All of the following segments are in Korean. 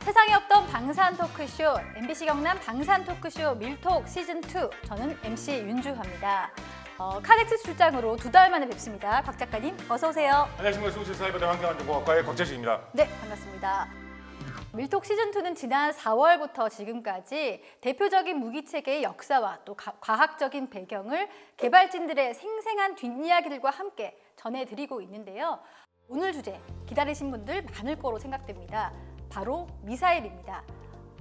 세상에 없던 방산 토크쇼, MBC 경남 방산 토크쇼 밀톡 시즌2. 저는 MC 윤주화입니다. 카네트 출장으로 2달 만에 뵙습니다. 곽 작가님, 어서 오세요. 안녕하십니까. 수구실사이버대 환경안전공학과의 곽재식입니다. 네, 반갑습니다. 밀톡 시즌2는 지난 4월부터 지금까지 대표적인 무기체계의 역사와 또 과학적인 배경을 개발진들의 생생한 뒷이야기들과 함께 전해드리고 있는데요. 오늘 주제 기다리신 분들 많을 거로 생각됩니다. 바로 미사일입니다.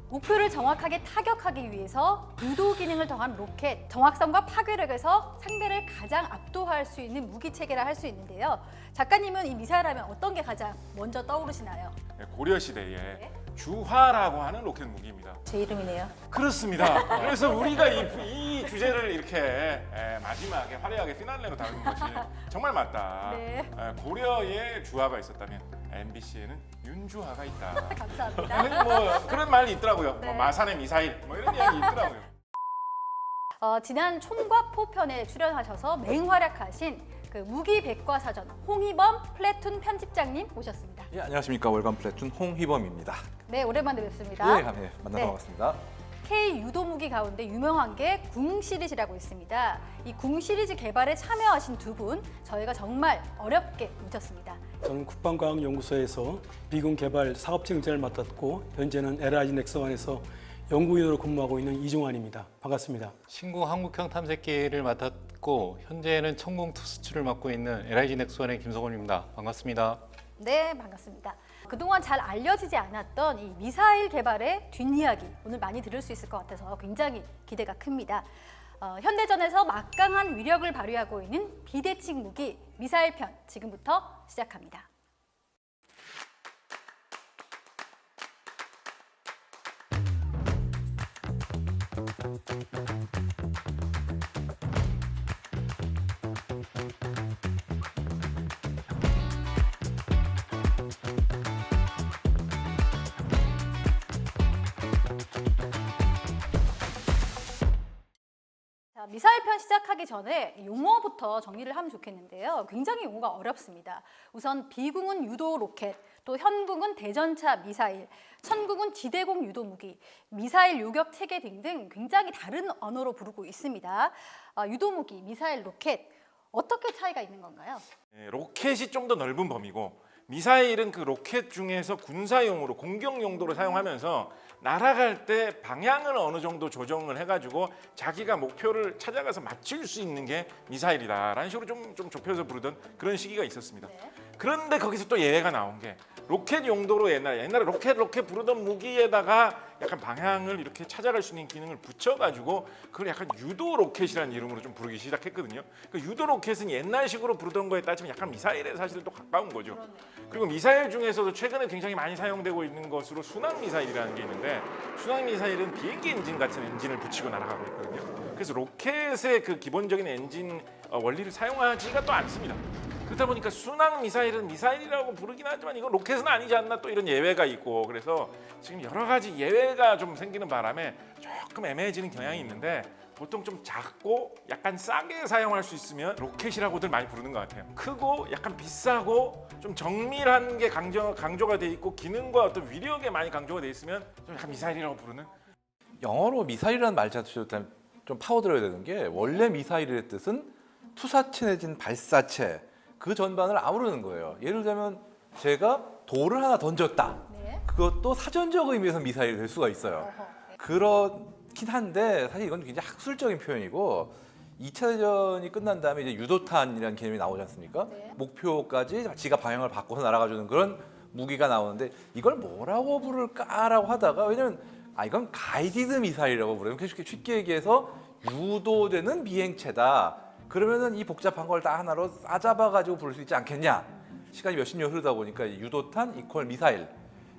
목표를 정확하게 타격하기 위해서 유도 기능을 더한 로켓, 정확성과 파괴력에서 상대를 가장 압도할 수 있는 무기체계라 할 수 있는데요. 작가님은 이 미사일 하면 어떤 게 가장 먼저 떠오르시나요? 고려 시대에 네. 주화라고 하는 로켓 무기입니다. 제 이름이네요. 그렇습니다. 그래서 우리가 이 주제를 이렇게 마지막에 화려하게 피날레로 다루는 것이 정말 맞다. 네. 고려에 주화가 있었다면 MBC에는 윤주화가 있다. 감사합니다. 뭐 그런 말이 있더라고요. 네. 뭐 마산의 미사일 뭐 이런 이야기 있더라고요. 지난 총과 포편에 출연하셔서 맹활약하신 그 무기백과사전 홍희범 플래툰 편집장님 모셨습니다. 예, 안녕하십니까. 월간 플래툰 홍희범입니다. 네, 오랜만에 뵙습니다. 예, 만나서 네. 반갑습니다. K 유도 무기 가운데 유명한 게 궁 시리즈라고 있습니다. 이 궁 시리즈 개발에 참여하신 두 분, 저희가 정말 어렵게 모셨습니다. 저는 국방과학연구소에서 미군 개발 사업팀장을 맡았고 현재는 LIG 넥스원에서 연구위원으로 근무하고 있는 이종환입니다. 반갑습니다. 신구 한국형 탐색기를 맡았고 현재는 천공 투 수출을 맡고 있는 LIG 넥스원의 김성원입니다. 반갑습니다. 네, 반갑습니다. 그동안 잘 알려지지 않았던 이 미사일 개발의 뒷이야기 오늘 많이 들을 수 있을 것 같아서 굉장히 기대가 큽니다. 현대전에서 막강한 위력을 발휘하고 있는 비대칭 무기 미사일 편 지금부터 시작합니다. 자, 미사일 편 시작하기 전에 용어부터 정리를 하면 좋겠는데요. 굉장히 용어가 어렵습니다. 우선 비궁은 유도 로켓, 또 현궁은 대전차 미사일, 천궁은 지대공 유도 무기, 미사일 요격 체계 등등 굉장히 다른 언어로 부르고 있습니다. 유도 무기, 미사일, 로켓 어떻게 차이가 있는 건가요? 로켓이 좀 더 넓은 범위고 미사일은 그 로켓 중에서 군사용으로 공격 용도로 사용하면서 날아갈 때 방향을 어느 정도 조정을 해가지고 자기가 목표를 찾아가서 맞출 수 있는 게 미사일이다라는 식으로 좀 좁혀서 부르던 그런 시기가 있었습니다. 네. 그런데 거기서 또 예외가 나온 게 로켓 용도로 옛날에 로켓 부르던 무기에다가 약간 방향을 이렇게 찾아갈 수 있는 기능을 붙여가지고 그걸 약간 유도 로켓이라는 이름으로 좀 부르기 시작했거든요. 그 유도 로켓은 옛날식으로 부르던 거에 따지면 약간 미사일에 사실 또 가까운 거죠. 그리고 미사일 중에서도 최근에 굉장히 많이 사용되고 있는 것으로 순항 미사일이라는 게 있는데 순항 미사일은 비행기 엔진 같은 엔진을 붙이고 날아가고 있거든요. 그래서 로켓의 그 기본적인 엔진 원리를 사용하지가 또 않습니다. 그렇다 보니까 순항 미사일은 미사일이라고 부르긴 하지만 이건 로켓은 아니지 않나 또 이런 예외가 있고 그래서 지금 여러 가지 예외가 좀 생기는 바람에 조금 애매해지는 경향이 있는데 보통 좀 작고 약간 싸게 사용할 수 있으면 로켓이라고들 많이 부르는 것 같아요. 크고 약간 비싸고 좀 정밀한 게 강조가 돼 있고 기능과 어떤 위력에 많이 강조가 돼 있으면 좀 약간 미사일이라고 부르는. 영어로 미사일이라는 말 자체도 좀 파고들어야 되는 게 원래 미사일의 뜻은 투사체 내진 발사체 그 전반을 아우르는 거예요. 예를 들면 제가 돌을 하나 던졌다. 네. 그것도 사전적 의미에서 미사일이 될 수가 있어요. 그렇긴 한데 사실 이건 굉장히 학술적인 표현이고 2차 대전이 끝난 다음에 이제 유도탄이라는 개념이 나오지 않습니까? 네. 목표까지 지가 방향을 바꿔서 날아가주는 그런 무기가 나오는데 이걸 뭐라고 부를까라고 하다가 왜냐면 이건 가이디드 미사일이라고 부르면 쉽게 얘기해서 유도되는 비행체다. 그러면은 이 복잡한 걸 다 하나로 싸잡아가지고 부를 수 있지 않겠냐? 시간이 몇십 년 흐르다 보니까 유도탄 이퀄 미사일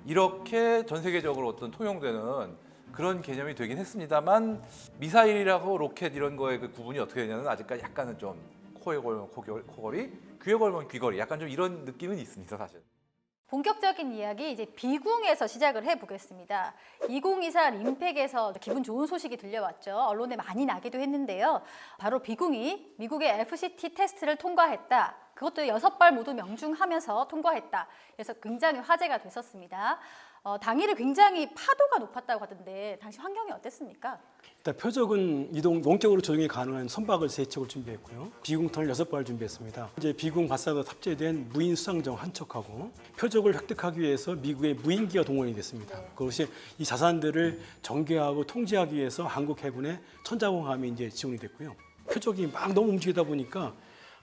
이렇게 전 세계적으로 어떤 통용되는 그런 개념이 되긴 했습니다만 미사일이라고 로켓 이런 거의 그 구분이 어떻게 되냐는 아직까지 약간은 좀 코에 걸면 코걸이, 귀에 걸면 귀걸이 약간 좀 이런 느낌은 있습니다 사실. 본격적인 이야기 이제 비궁에서 시작을 해보겠습니다. 2024 림팩에서 기분 좋은 소식이 들려왔죠. 언론에 많이 나기도 했는데요. 바로 비궁이 미국의 FCT 테스트를 통과했다. 그것도 6발 모두 명중하면서 통과했다. 그래서 굉장히 화제가 됐었습니다. 당일에 굉장히 파도가 높았다고 하던데 당시 환경이 어땠습니까? 일단 표적은 이동 원격으로 조종이 가능한 선박을 3척을 준비했고요. 비공탄을 6발을 준비했습니다. 이제 비공 발사도 탑재된 무인 수상정 한 척하고 표적을 획득하기 위해서 미국의 무인기가 동원이 됐습니다. 그것이 이 자산들을 전개하고 통제하기 위해서 한국 해군의 천자공함이 이제 지원이 됐고요. 표적이 막 너무 움직이다 보니까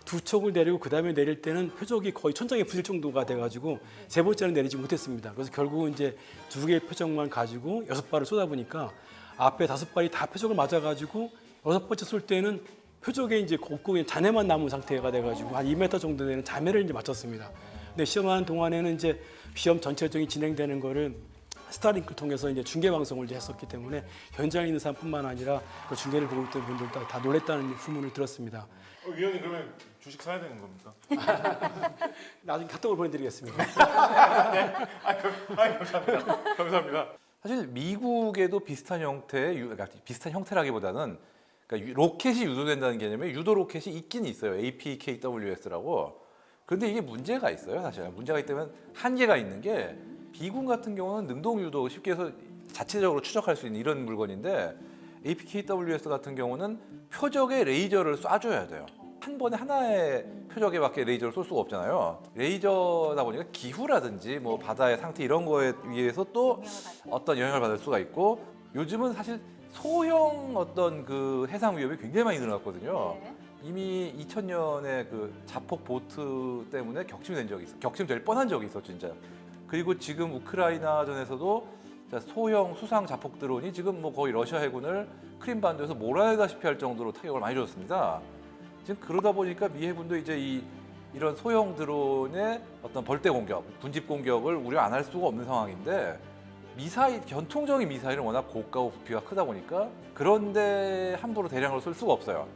2척을 내리고 그 다음에 내릴 때는 표적이 거의 천장에 부딪힐 정도가 돼가지고 3번째는 내리지 못했습니다. 그래서 결국은 이제 2개의 표적만 가지고 6발을 쏘다 보니까 앞에 5발이 다 표적을 맞아가지고 6번째 쏠 때는 표적에 이제 곱고 잔해만 남은 상태가 돼가지고 한 2m 정도 되는 잔해를 이제 맞췄습니다. 근데 시험하는 동안에는 이제 시험 전체적인 진행되는 거를 스타링크를 통해서 이제 중계 방송을 이제 했었기 때문에 현장에 있는 사람뿐만 아니라 그 중계를 보고 있던 분들도 다 놀랬다는 후문을 들었습니다. 위원님 그러면 주식 사야 되는 겁니까? 나중에 카톡을 보내드리겠습니다. 감사합니다. 감사합니다. 사실 미국에도 비슷한 형태의 그러니까 비슷한 형태라기보다는 그러니까 로켓이 유도된다는 개념에 유도 로켓이 있긴 있어요. APKWS라고. 그런데 이게 문제가 있어요. 사실 문제가 있다면 한계가 있는 게 비군 같은 경우는 능동 유도 쉽게 해서 자체적으로 추적할 수 있는 이런 물건인데 APKWS 같은 경우는 표적에 레이저를 쏴줘야 돼요. 한 번에 하나의 표적에밖에 레이저를 쏠 수가 없잖아요. 레이저다 보니까 기후라든지 뭐 바다의 상태 이런 거에 의해서 또 어떤 영향을 받을 수가 있고 요즘은 사실 소형 어떤 그 해상 위협이 굉장히 많이 늘어났거든요. 네. 이미 2000년에 그 자폭 보트 때문에 격침된 적이 있어. 격침될 뻔한 적이 있어 진짜. 그리고 지금 우크라이나전에서도 소형 수상 자폭 드론이 지금 뭐 거의 러시아 해군을 크림반도에서 몰아내다시피 할 정도로 타격을 많이 줬습니다. 지금 그러다 보니까 미 해군도 이제 이런 소형 드론의 어떤 벌떼 공격, 군집 공격을 우려 안 할 수가 없는 상황인데 미사일, 전통적인 미사일은 워낙 고가고 부피가 크다 보니까 그런데 함부로 대량으로 쏠 수가 없어요.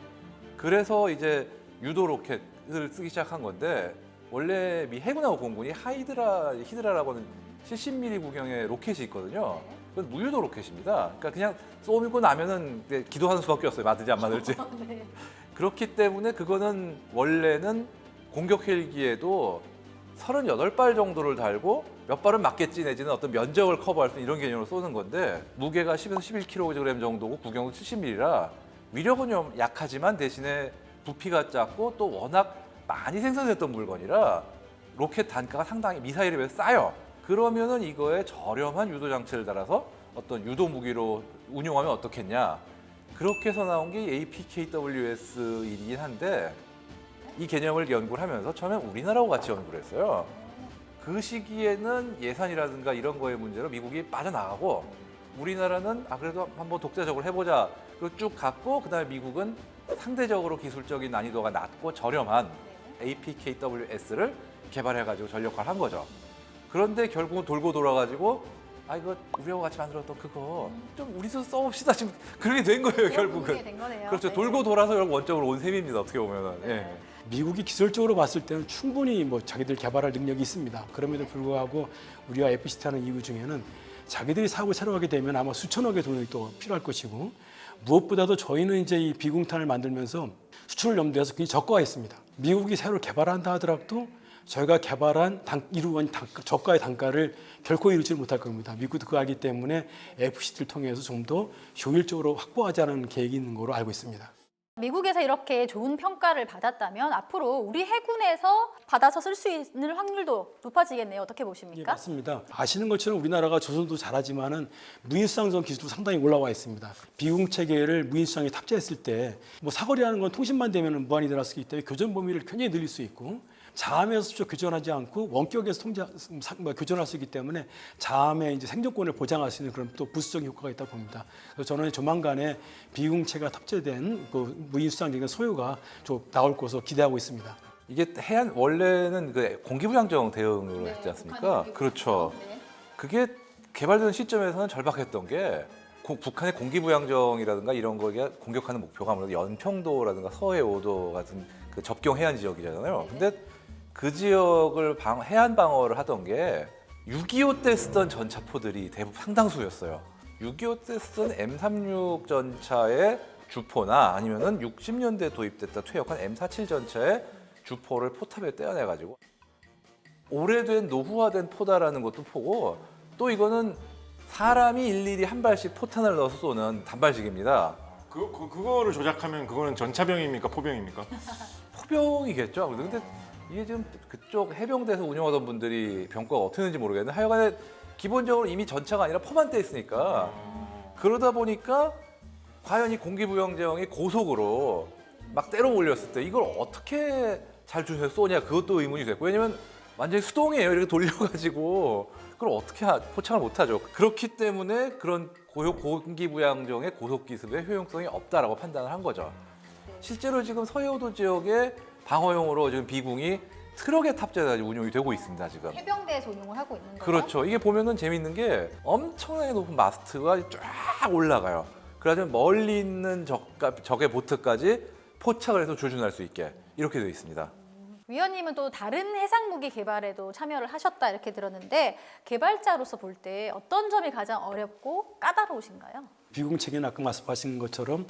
그래서 이제 유도 로켓을 쓰기 시작한 건데 원래 미 해군하고 공군이 히드라라고 하는 70mm 구경의 로켓이 있거든요. 그건 무유도 로켓입니다. 그러니까 그냥 쏘고 나면은 기도하는 수밖에 없어요. 맞을지 안 맞을지. 네. 그렇기 때문에 그거는 원래는 공격 헬기에도 38발 정도를 달고 몇 발은 맞겠지 내지는 어떤 면적을 커버할 수 있는 이런 개념으로 쏘는 건데 무게가 10에서 11kg 정도고 구경도 70mm라 위력은 좀 약하지만 대신에 부피가 작고 또 워낙 많이 생산됐던 물건이라 로켓 단가가 상당히 미사일에 비해서 싸요. 그러면은 이거에 저렴한 유도 장치를 달아서 어떤 유도 무기로 운용하면 어떻겠냐. 그렇게 해서 나온 게 APKWS이긴 한데 이 개념을 연구를 하면서 처음에 우리나라하고 같이 연구를 했어요. 그 시기에는 예산이라든가 이런 거의 문제로 미국이 빠져나가고 우리나라는 그래도 한번 독자적으로 해보자. 그리고 쭉 갔고 그다음에 미국은 상대적으로 기술적인 난이도가 낮고 저렴한 APKWS를 개발해가지고 전력화를 한 거죠. 그런데 결국은 돌고 돌아가지고 이거 우리하고 같이 만들었던 그거 좀 우리도 써봅시다. 지금 그렇게 된 거예요 결국은. 된 거네요. 그렇죠. 네. 돌고 돌아서 결국 원점으로 온 셈입니다. 어떻게 보면은. 예. 미국이 기술적으로 봤을 때는 충분히 뭐 자기들 개발할 능력이 있습니다. 그럼에도 불구하고 우리가 FCT하는 이유 중에는 자기들이 사업을 새로 하게 되면 아마 수천억의 돈이 또 필요할 것이고 무엇보다도 저희는 이제 이 비공탄을 만들면서 수출을 염두해서 굉장히 저가했습니다. 미국이 새로 개발한다 하더라도 저희가 개발한 이루어진 저가의 단가를 결코 이루지 못할 겁니다. 미국도 그거 알기 때문에 FCT를 통해서 좀 더 효율적으로 확보하자는 계획이 있는 걸로 알고 있습니다. 미국에서 이렇게 좋은 평가를 받았다면 앞으로 우리 해군에서 받아서 쓸 수 있는 확률도 높아지겠네요. 어떻게 예, 보십니까? 맞습니다. 아시는 것처럼 우리나라가 조선도 잘하지만은 무인수상전 기술도 상당히 올라와 있습니다. 비공 체계를 무인수상에 탑재했을 때 뭐 사거리하는 건 통신만 되면 무한히 늘어날 수 있기 때문에 교전 범위를 굉장히 늘릴 수 있고 자함에서 직접 교전하지 않고 원격에서 교전할 수 있기 때문에 자함의 이제 생존권을 보장할 수 있는 그런 또 부수적인 효과가 있다고 봅니다. 그래서 저는 조만간에 비공체가 탑재된 그 무인수상적인 소유가 좀 나올 것으로 기대하고 있습니다. 이게 원래는 그 공기부양정 대응으로 네, 했지 않습니까? 북한의 그렇죠. 네. 그게 개발되는 시점에서는 절박했던 게 북한의 공기부양정이라든가 이런 거에 공격하는 목표가 아무래도 연평도라든가 서해 5도 같은 그 접경 해안 지역이잖아요. 근데 그 지역을 해안 방어를 하던 게 6.25 때 쓰던 전차포들이 대부분 상당수였어요. 6.25 때 쓰던 M36 전차의 주포나 아니면은 60년대 도입됐다 퇴역한 M47 전차의 주포를 포탑에 떼어내가지고 오래된 노후화된 포다라는 것도 포고 또 이거는 사람이 일일이 한 발씩 포탄을 넣어서 쏘는 단발식입니다. 그거를 조작하면 그거는 전차병입니까 포병입니까? 포병이겠죠. 근데 이게 지금 그쪽 해병대에서 운영하던 분들이 병과가 어떻게 되는지 모르겠는데 하여간에 기본적으로 이미 전차가 아니라 포만 떼 있으니까 그러다 보니까 과연 이 공기부양제형이 고속으로 막 때려 올렸을 때 이걸 어떻게 잘 주셔서 쏘냐 그것도 의문이 됐고 왜냐면 완전히 수동이에요. 이렇게 돌려가지고 그걸 어떻게 포착을 못하죠. 그렇기 때문에 그런 공기부양정의 고속기습의 효용성이 없다라고 판단을 한 거죠. 실제로 지금 서해오도 지역에 방어용으로 지금 비궁이 트럭에 탑재해서 운용이 되고 있습니다. 지금. 해병대에서 운용을 하고 있는 거예요? 그렇죠. 이게 보면은 재밌는 게 엄청나게 높은 마스트가 쫙 올라가요. 그래서 멀리 있는 적의 보트까지 포착을 해서 조준할 수 있게 이렇게 되어 있습니다. 위원님은 또 다른 해상 무기 개발에도 참여를 하셨다 이렇게 들었는데 개발자로서 볼 때 어떤 점이 가장 어렵고 까다로우신가요? 비공 체계는 아까 말씀하신 것처럼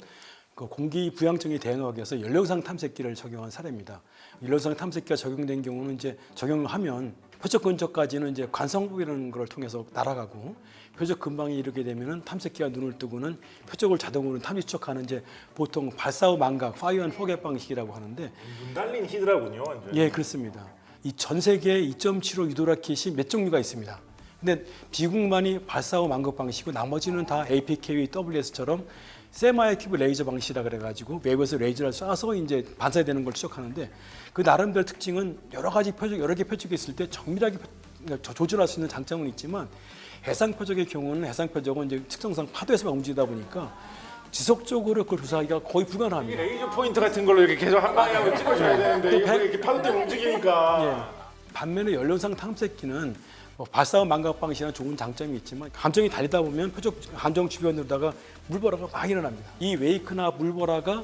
그 공기 부양청에 대응하기 위해서 연료상 탐색기를 적용한 사례입니다. 연료상 탐색기가 적용된 경우는 이제 적용을 하면 표적 근처까지는 이제 관성부이라는 걸 통해서 날아가고 표적 근방에 이르게 되면은 탐색기가 눈을 뜨고는 표적을 자동으로 탐지촉하는 이제 보통 발사후 망각, 파이어 앤 포겟 방식이라고 하는데 눈 달린 히드라군요, 완전. 예, 그렇습니다. 이 전 세계에 2.75 유도라켓이 몇 종류가 있습니다. 근데 비국만이 발사후 망각 방식이고 나머지는 다 APKW, WS처럼 세마이큐브 레이저 방식이라 그래가지고 외부에서 레이저를 쏴서 이제 반사되는 걸 추적하는데 그 나름대로 특징은 여러 가지 표적, 여러 개 표적이 있을 때 정밀하게 조절할 수 있는 장점은 있지만 해상 표적의 경우는 해상 표적은 이제 특성상 파도에서만 움직이다 보니까 지속적으로 그걸 조사하기가 거의 이 불가능합니다. 레이저 포인트 같은 걸로 이렇게 계속 한 방향으로 찍어줘야 되는데 이거 이렇게 파도 때문에 움직이니까. 예. 반면에 연료상 탐색기는 발사와 망각 방식이나 좋은 장점이 있지만 함정이 달리다 보면 표적 함정 주변으로다가 물보라가 많이 일어납니다. 이 웨이크나 물보라가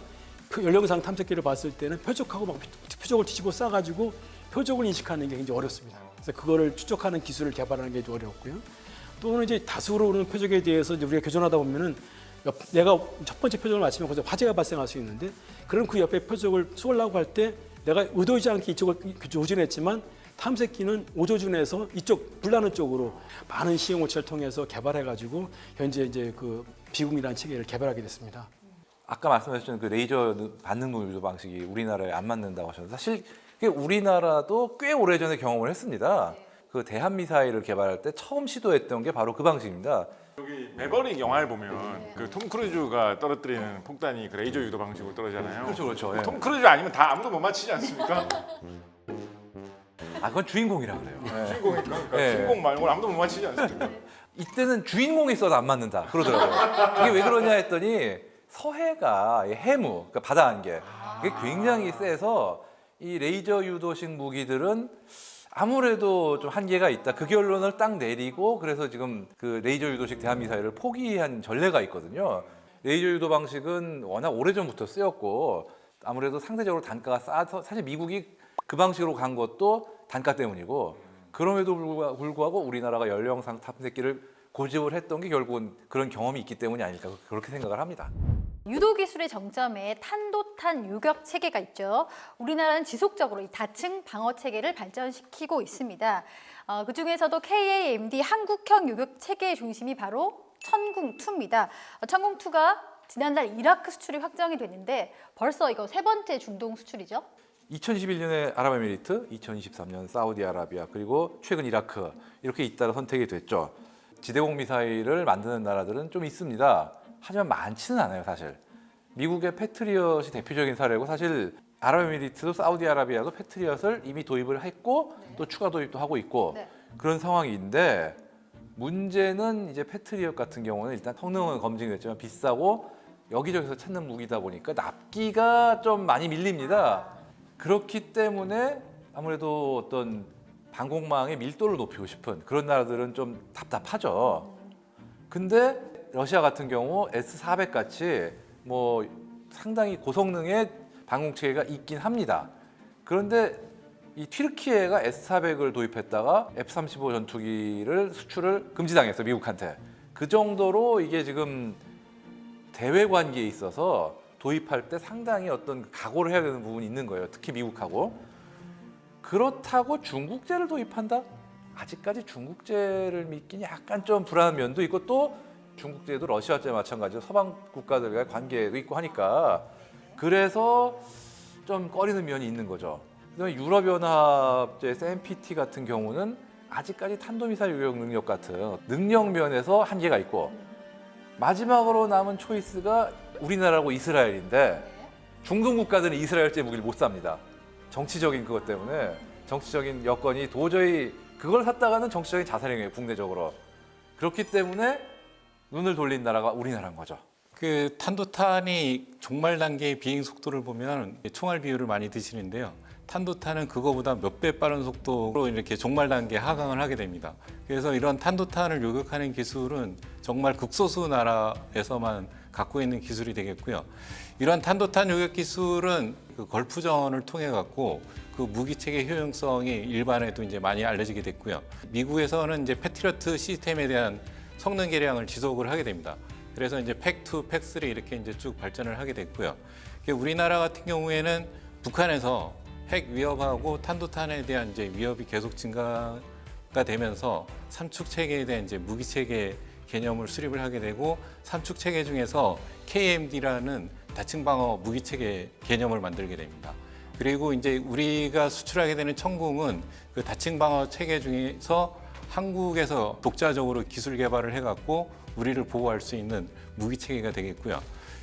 연료상 탐색기를 봤을 때는 표적하고 막 표적을 뒤집어 싸가지고 표적을 인식하는 게 굉장히 어렵습니다. 그래서 그거를 추적하는 기술을 개발하는 게 좀 어렵고요. 또는 이제 다수로 오는 표적에 대해서 이제 우리가 교전하다 보면은 내가 첫 번째 표적을 맞추면 거기서 화재가 발생할 수 있는데 그럼 그 옆에 표적을 쏘려고 할 때 내가 의도하지 않게 이쪽을 조준했지만 탐색기는 오조준에서 이쪽 불나는 쪽으로 많은 시행 오차를 통해서 개발해가지고 현재 이제 그 비궁이라는 체계를 개발하게 됐습니다. 아까 말씀하셨던 그 레이저 반응 유도 방식이 우리나라에 안 맞는다고 하셨는데 사실 그게 우리나라도 꽤 오래전에 경험을 했습니다. 그 대한 미사일을 개발할 때 처음 시도했던 게 바로 그 방식입니다. 여기 매버릭 영화를 보면 그 톰 크루즈가 떨어뜨리는 폭탄이 그 레이저 유도 방식으로 떨어지잖아요. 그렇죠, 그렇죠. 예. 톰 크루즈 아니면 다 아무도 못 맞히지 않습니까? 아, 그건 주인공이라 그래요. 예. 주인공이니까 그러니까 네. 주인공 말고는 아무도 못 맞히지 않습니까? 이때는 주인공이 있어도 안 맞는다 그러더라고요. 이게 왜 그러냐 했더니 서해가 해무, 그러니까 바다 안개, 이게 굉장히 세서 이 레이저 유도식 무기들은 아무래도 좀 한계가 있다. 그 결론을 딱 내리고 그래서 지금 그 레이저 유도식 대한미사일을 포기한 전례가 있거든요. 레이저 유도 방식은 워낙 오래전부터 쓰였고 아무래도 상대적으로 단가가 싸서 사실 미국이 그 방식으로 간 것도 단가 때문이고 그럼에도 불구하고 우리나라가 연령상 탐색기를 고집을 했던 게 결국은 그런 경험이 있기 때문이 아닐까 그렇게 생각을 합니다. 유도 기술의 정점에 탄도탄 유격 체계가 있죠. 우리나라는 지속적으로 이 다층 방어 체계를 발전시키고 있습니다. 그 중에서도 KAMD 한국형 유격 체계의 중심이 바로 천궁2입니다. 천궁2가 지난달 이라크 수출이 확정이 됐는데 벌써 이거 세 번째 중동 수출이죠. 2021년에 아랍에미리트, 2023년 사우디아라비아 그리고 최근 이라크 이렇게 잇따라 선택이 됐죠. 지대공 미사일을 만드는 나라들은 좀 있습니다. 하지만 많지는 않아요, 사실. 미국의 패트리엇이 대표적인 사례고 사실 아랍에미리트도 사우디아라비아도 패트리엇을 이미 도입을 했고 또 추가 도입도 하고 있고 그런 상황인데 문제는 이제 패트리엇 같은 경우는 일단 성능은 검증됐지만 비싸고 여기저기서 찾는 무기다 보니까 납기가 좀 많이 밀립니다. 그렇기 때문에 아무래도 어떤 방공망의 밀도를 높이고 싶은 그런 나라들은 좀 답답하죠. 근데 러시아 같은 경우 S-400 같이 뭐 상당히 고성능의 방공체계가 있긴 합니다. 그런데 이 튀르키예가 S-400을 도입했다가 F-35 전투기를 수출을 금지당했어, 미국한테. 그 정도로 이게 지금 대외 관계에 있어서 도입할 때 상당히 어떤 각오를 해야 되는 부분이 있는 거예요. 특히 미국하고. 그렇다고 중국제를 도입한다? 아직까지 중국제를 믿긴 약간 좀 불안한 면도 있고 또 중국제도 러시아제 마찬가지로 서방 국가들과의 관계도 있고 하니까 그래서 좀 꺼리는 면이 있는 거죠. 그다음에 유럽연합제 NPT 같은 경우는 아직까지 탄도미사일 요격 능력 같은 능력 면에서 한계가 있고 마지막으로 남은 초이스가 우리나라하고 이스라엘인데 중동 국가들은 이스라엘제 무기를 못 삽니다. 정치적인 그것 때문에 정치적인 여건이 도저히 그걸 샀다가는 정치적인 자살행위예요, 국내적으로. 그렇기 때문에 눈을 돌린 나라가 우리나라인 거죠. 그 탄도탄이 종말 단계의 비행 속도를 보면 총알 비율을 많이 드시는데요. 탄도탄은 그거보다 몇 배 빠른 속도로 이렇게 종말 단계에 하강을 하게 됩니다. 그래서 이런 탄도탄을 요격하는 기술은 정말 극소수 나라에서만 갖고 있는 기술이 되겠고요. 이런 탄도탄 요격 기술은 그 걸프전을 통해 갖고 그 무기 체계 효용성이 일반에도 이제 많이 알려지게 됐고요. 미국에서는 이제 패트리어트 시스템에 대한 성능 개량을 지속을 하게 됩니다. 그래서 이제 팩2, 팩3 이렇게 이제 쭉 발전을 하게 됐고요. 우리나라 같은 경우에는 북한에서 핵 위협하고 탄도탄에 대한 이제 위협이 계속 증가가 되면서 삼축 체계에 대한 이제 무기 체계 개념을 수립을 하게 되고 삼축 체계 중에서 KMD라는 다층 방어 무기 체계 개념을 만들게 됩니다. 그리고 이제 우리가 수출하게 되는 천궁은 그 다층 방어 체계 중에서 한국에서 독자적으로 기술 개발을 해갖고 우리를 보호할 수 있는 무기 체계가 되겠고요.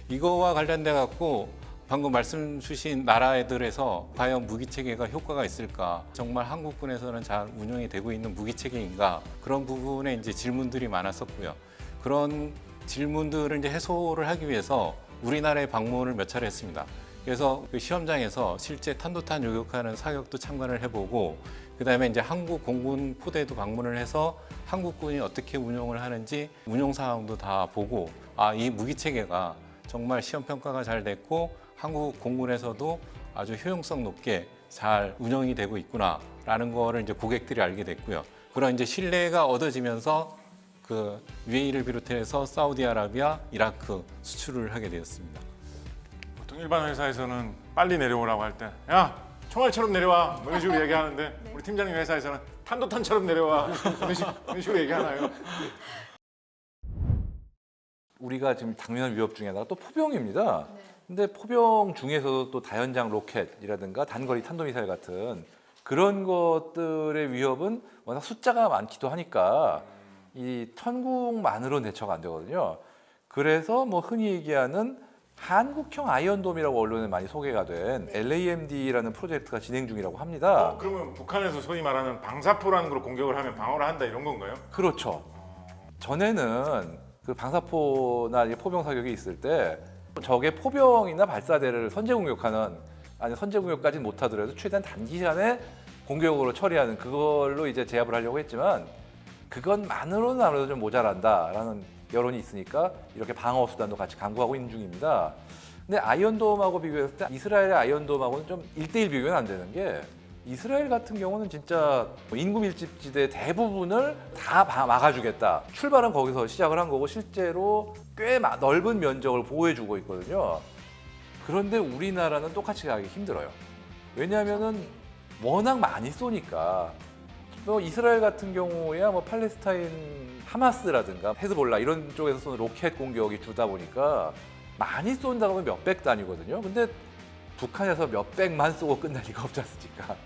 이거와 관련돼 갖고 방금 말씀 주신 나라들에서 과연 무기 체계가 효과가 있을까? 정말 한국군에서는 잘 운영이 되고 있는 무기 체계인가? 그런 부분에 이제 질문들이 많았었고요. 그런 질문들을 이제 해소를 하기 위해서 우리나라에 방문을 몇 차례 했습니다. 그래서 그 시험장에서 실제 탄도탄 요격하는 사격도 참관을 해보고 그다음에 이제 한국 공군 포대도 방문을 해서 한국군이 어떻게 운영을 하는지 운용 상황도 다 보고 이 무기 체계가 정말 시험 평가가 잘 됐고 한국 공군에서도 아주 효용성 높게 잘 운영이 되고 있구나라는 거를 이제 고객들이 알게 됐고요. 그런 이제 신뢰가 얻어지면서 그 UAE를 비롯해서 사우디아라비아, 이라크 수출을 하게 되었습니다. 보통 일반 회사에서는 빨리 내려오라고 할 때, 야 총알처럼 내려와 뭐 이런 식으로 얘기하는데 우리 팀장님 회사에서는 탄도탄처럼 내려와 이런 식으로 얘기하나요? 우리가 지금 당면한 위협 중에 하나가 또 포병입니다. 근데 포병 중에서도 또 다연장 로켓이라든가 단거리 탄도미사일 같은 그런 것들의 위협은 워낙 숫자가 많기도 하니까 이 천궁만으로는 대처가 안 되거든요. 그래서 뭐 흔히 얘기하는 한국형 아이언돔이라고 언론에 많이 소개가 된 LAMD라는 프로젝트가 진행 중이라고 합니다. 그러면 북한에서 소위 말하는 방사포라는 걸 공격을 하면 방어를 한다 이런 건가요? 그렇죠. 전에는 그 방사포나 포병 사격이 있을 때 적의 포병이나 발사대를 선제 공격하는 아니 선제 공격까지는 못하더라도 최대한 단기간에 공격으로 처리하는 그걸로 이제 제압을 하려고 했지만 그것만으로는 아무래도 좀 모자란다라는 여론이 있으니까 이렇게 방어 수단도 같이 강구하고 있는 중입니다. 근데 아이언돔하고 비교했을 때 이스라엘의 아이언돔하고는 좀 1대1 비교는 안 되는 게 이스라엘 같은 경우는 진짜 인구 밀집지대 대부분을 다 막아주겠다. 출발은 거기서 시작을 한 거고 실제로 꽤 넓은 면적을 보호해주고 있거든요. 그런데 우리나라는 똑같이 가기 힘들어요. 왜냐하면은 워낙 많이 쏘니까. 이스라엘 같은 경우야 뭐 팔레스타인 하마스라든가 헤즈볼라 이런 쪽에서 쏘는 로켓 공격이 주다 보니까 많이 쏜다고 하면 몇백 단위거든요. 근데 북한에서 몇백만 쏘고 끝날 리가 없지 않습니까?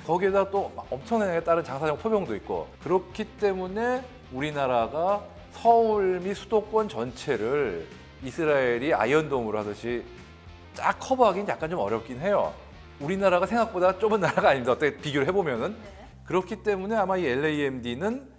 거기에다 또 엄청나게 다른 장사정 포병도 있고 그렇기 때문에 우리나라가 서울 및 수도권 전체를 이스라엘이 아이언돔으로 하듯이 쫙 커버하기는 약간 좀 어렵긴 해요. 우리나라가 생각보다 좁은 나라가 아닙니다. 어떻게 비교를 해보면은. 그렇기 때문에 아마 이 LAMD는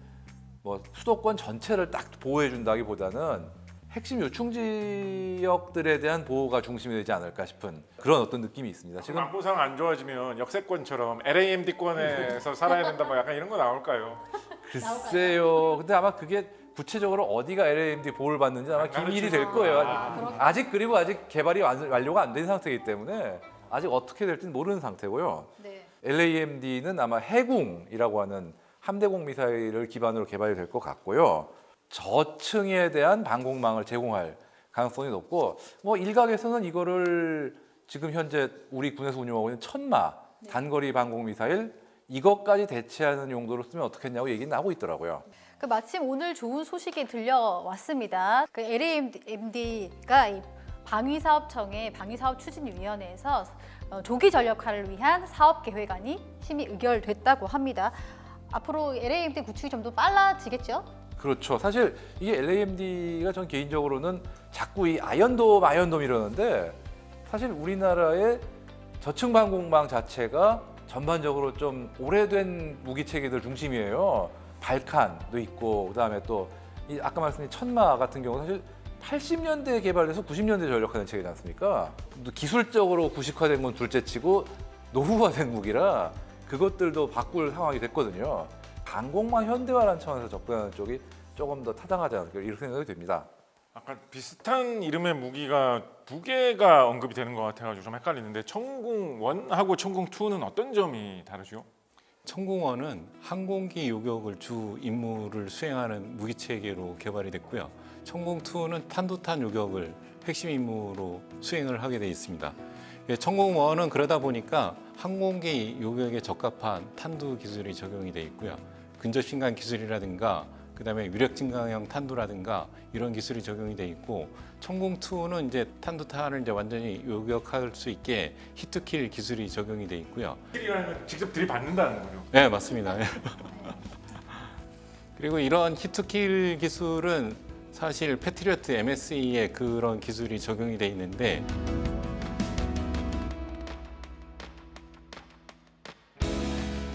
뭐 수도권 전체를 딱 보호해준다기보다는 핵심 요충 지역들에 대한 보호가 중심이 되지 않을까 싶은 그런 어떤 느낌이 있습니다. 지금 안보상 안 좋아지면 역세권처럼 LAMD권에서 살아야 된다 뭐 약간 이런 거 나올까요? 글쎄요. 근데 아마 그게 구체적으로 어디가 LAMD 보호를 받는지 아마 기밀이 될 거예요. 아직 개발이 완료가 안 된 상태이기 때문에 아직 어떻게 될지는 모르는 상태고요. 네. LAMD는 아마 해궁이라고 하는 함대공 미사일을 기반으로 개발이 될 것 같고요. 저층에 대한 방공망을 제공할 가능성이 높고 뭐 일각에서는 이거를 지금 현재 우리 군에서 운용하고 있는 천마 단거리 방공 미사일 이것까지 대체하는 용도로 쓰면 어떻겠냐고 얘기는 나오고 있더라고요. 그 마침 오늘 좋은 소식이 들려왔습니다. 그 LAMD가 이 방위사업청의 방위사업추진위원회에서 조기 전력화를 위한 사업 계획안이 심의 의결됐다고 합니다. 앞으로 LAMD 구축이 좀 더 빨라지겠죠? 그렇죠. 사실 이게 LAMD가 전 개인적으로는 자꾸 이 아이언돔 이러는데 사실 우리나라의 저층 방공망 자체가 전반적으로 좀 오래된 무기 체계들 중심이에요. 발칸도 있고 그다음에 또 이 아까 말씀드린 천마 같은 경우 사실 80년대에 개발돼서 90년대에 전력화된 체계지 않습니까? 또 기술적으로 구식화된 건 둘째치고 노후화된 무기라 그것들도 바꿀 상황이 됐거든요. 방공망 현대화라는 차원에서 접근하는 쪽이 조금 더 타당하지 않을까 이렇게 생각이 됩니다. 아까 비슷한 이름의 무기가 두 개가 언급이 되는 것 같아가지고 좀 헷갈리는데 천궁 1하고 천궁 2는 어떤 점이 다르죠? 천궁원은 항공기 요격을 주 임무를 수행하는 무기 체계로 개발이 됐고요. 천궁2는 탄도탄 요격을 핵심 임무로 수행을 하게 돼 있습니다. 천궁1은 그러다 보니까 항공기 요격에 적합한 탄두 기술이 적용이 돼 있고요. 근접 신강 기술이라든가 그다음에 유력 증강형 탄두라든가 이런 기술이 적용이 돼 있고 천궁2는 이제 탄두탄을 이제 완전히 요격할 수 있게 히트킬 기술이 적용이 돼 있고요. 킬이라면 직접 들이받는다는 거죠. 네, 맞습니다. 그리고 이런 히트킬 기술은 사실 패트리어트 MSE에 그런 기술이 적용이 돼 있는데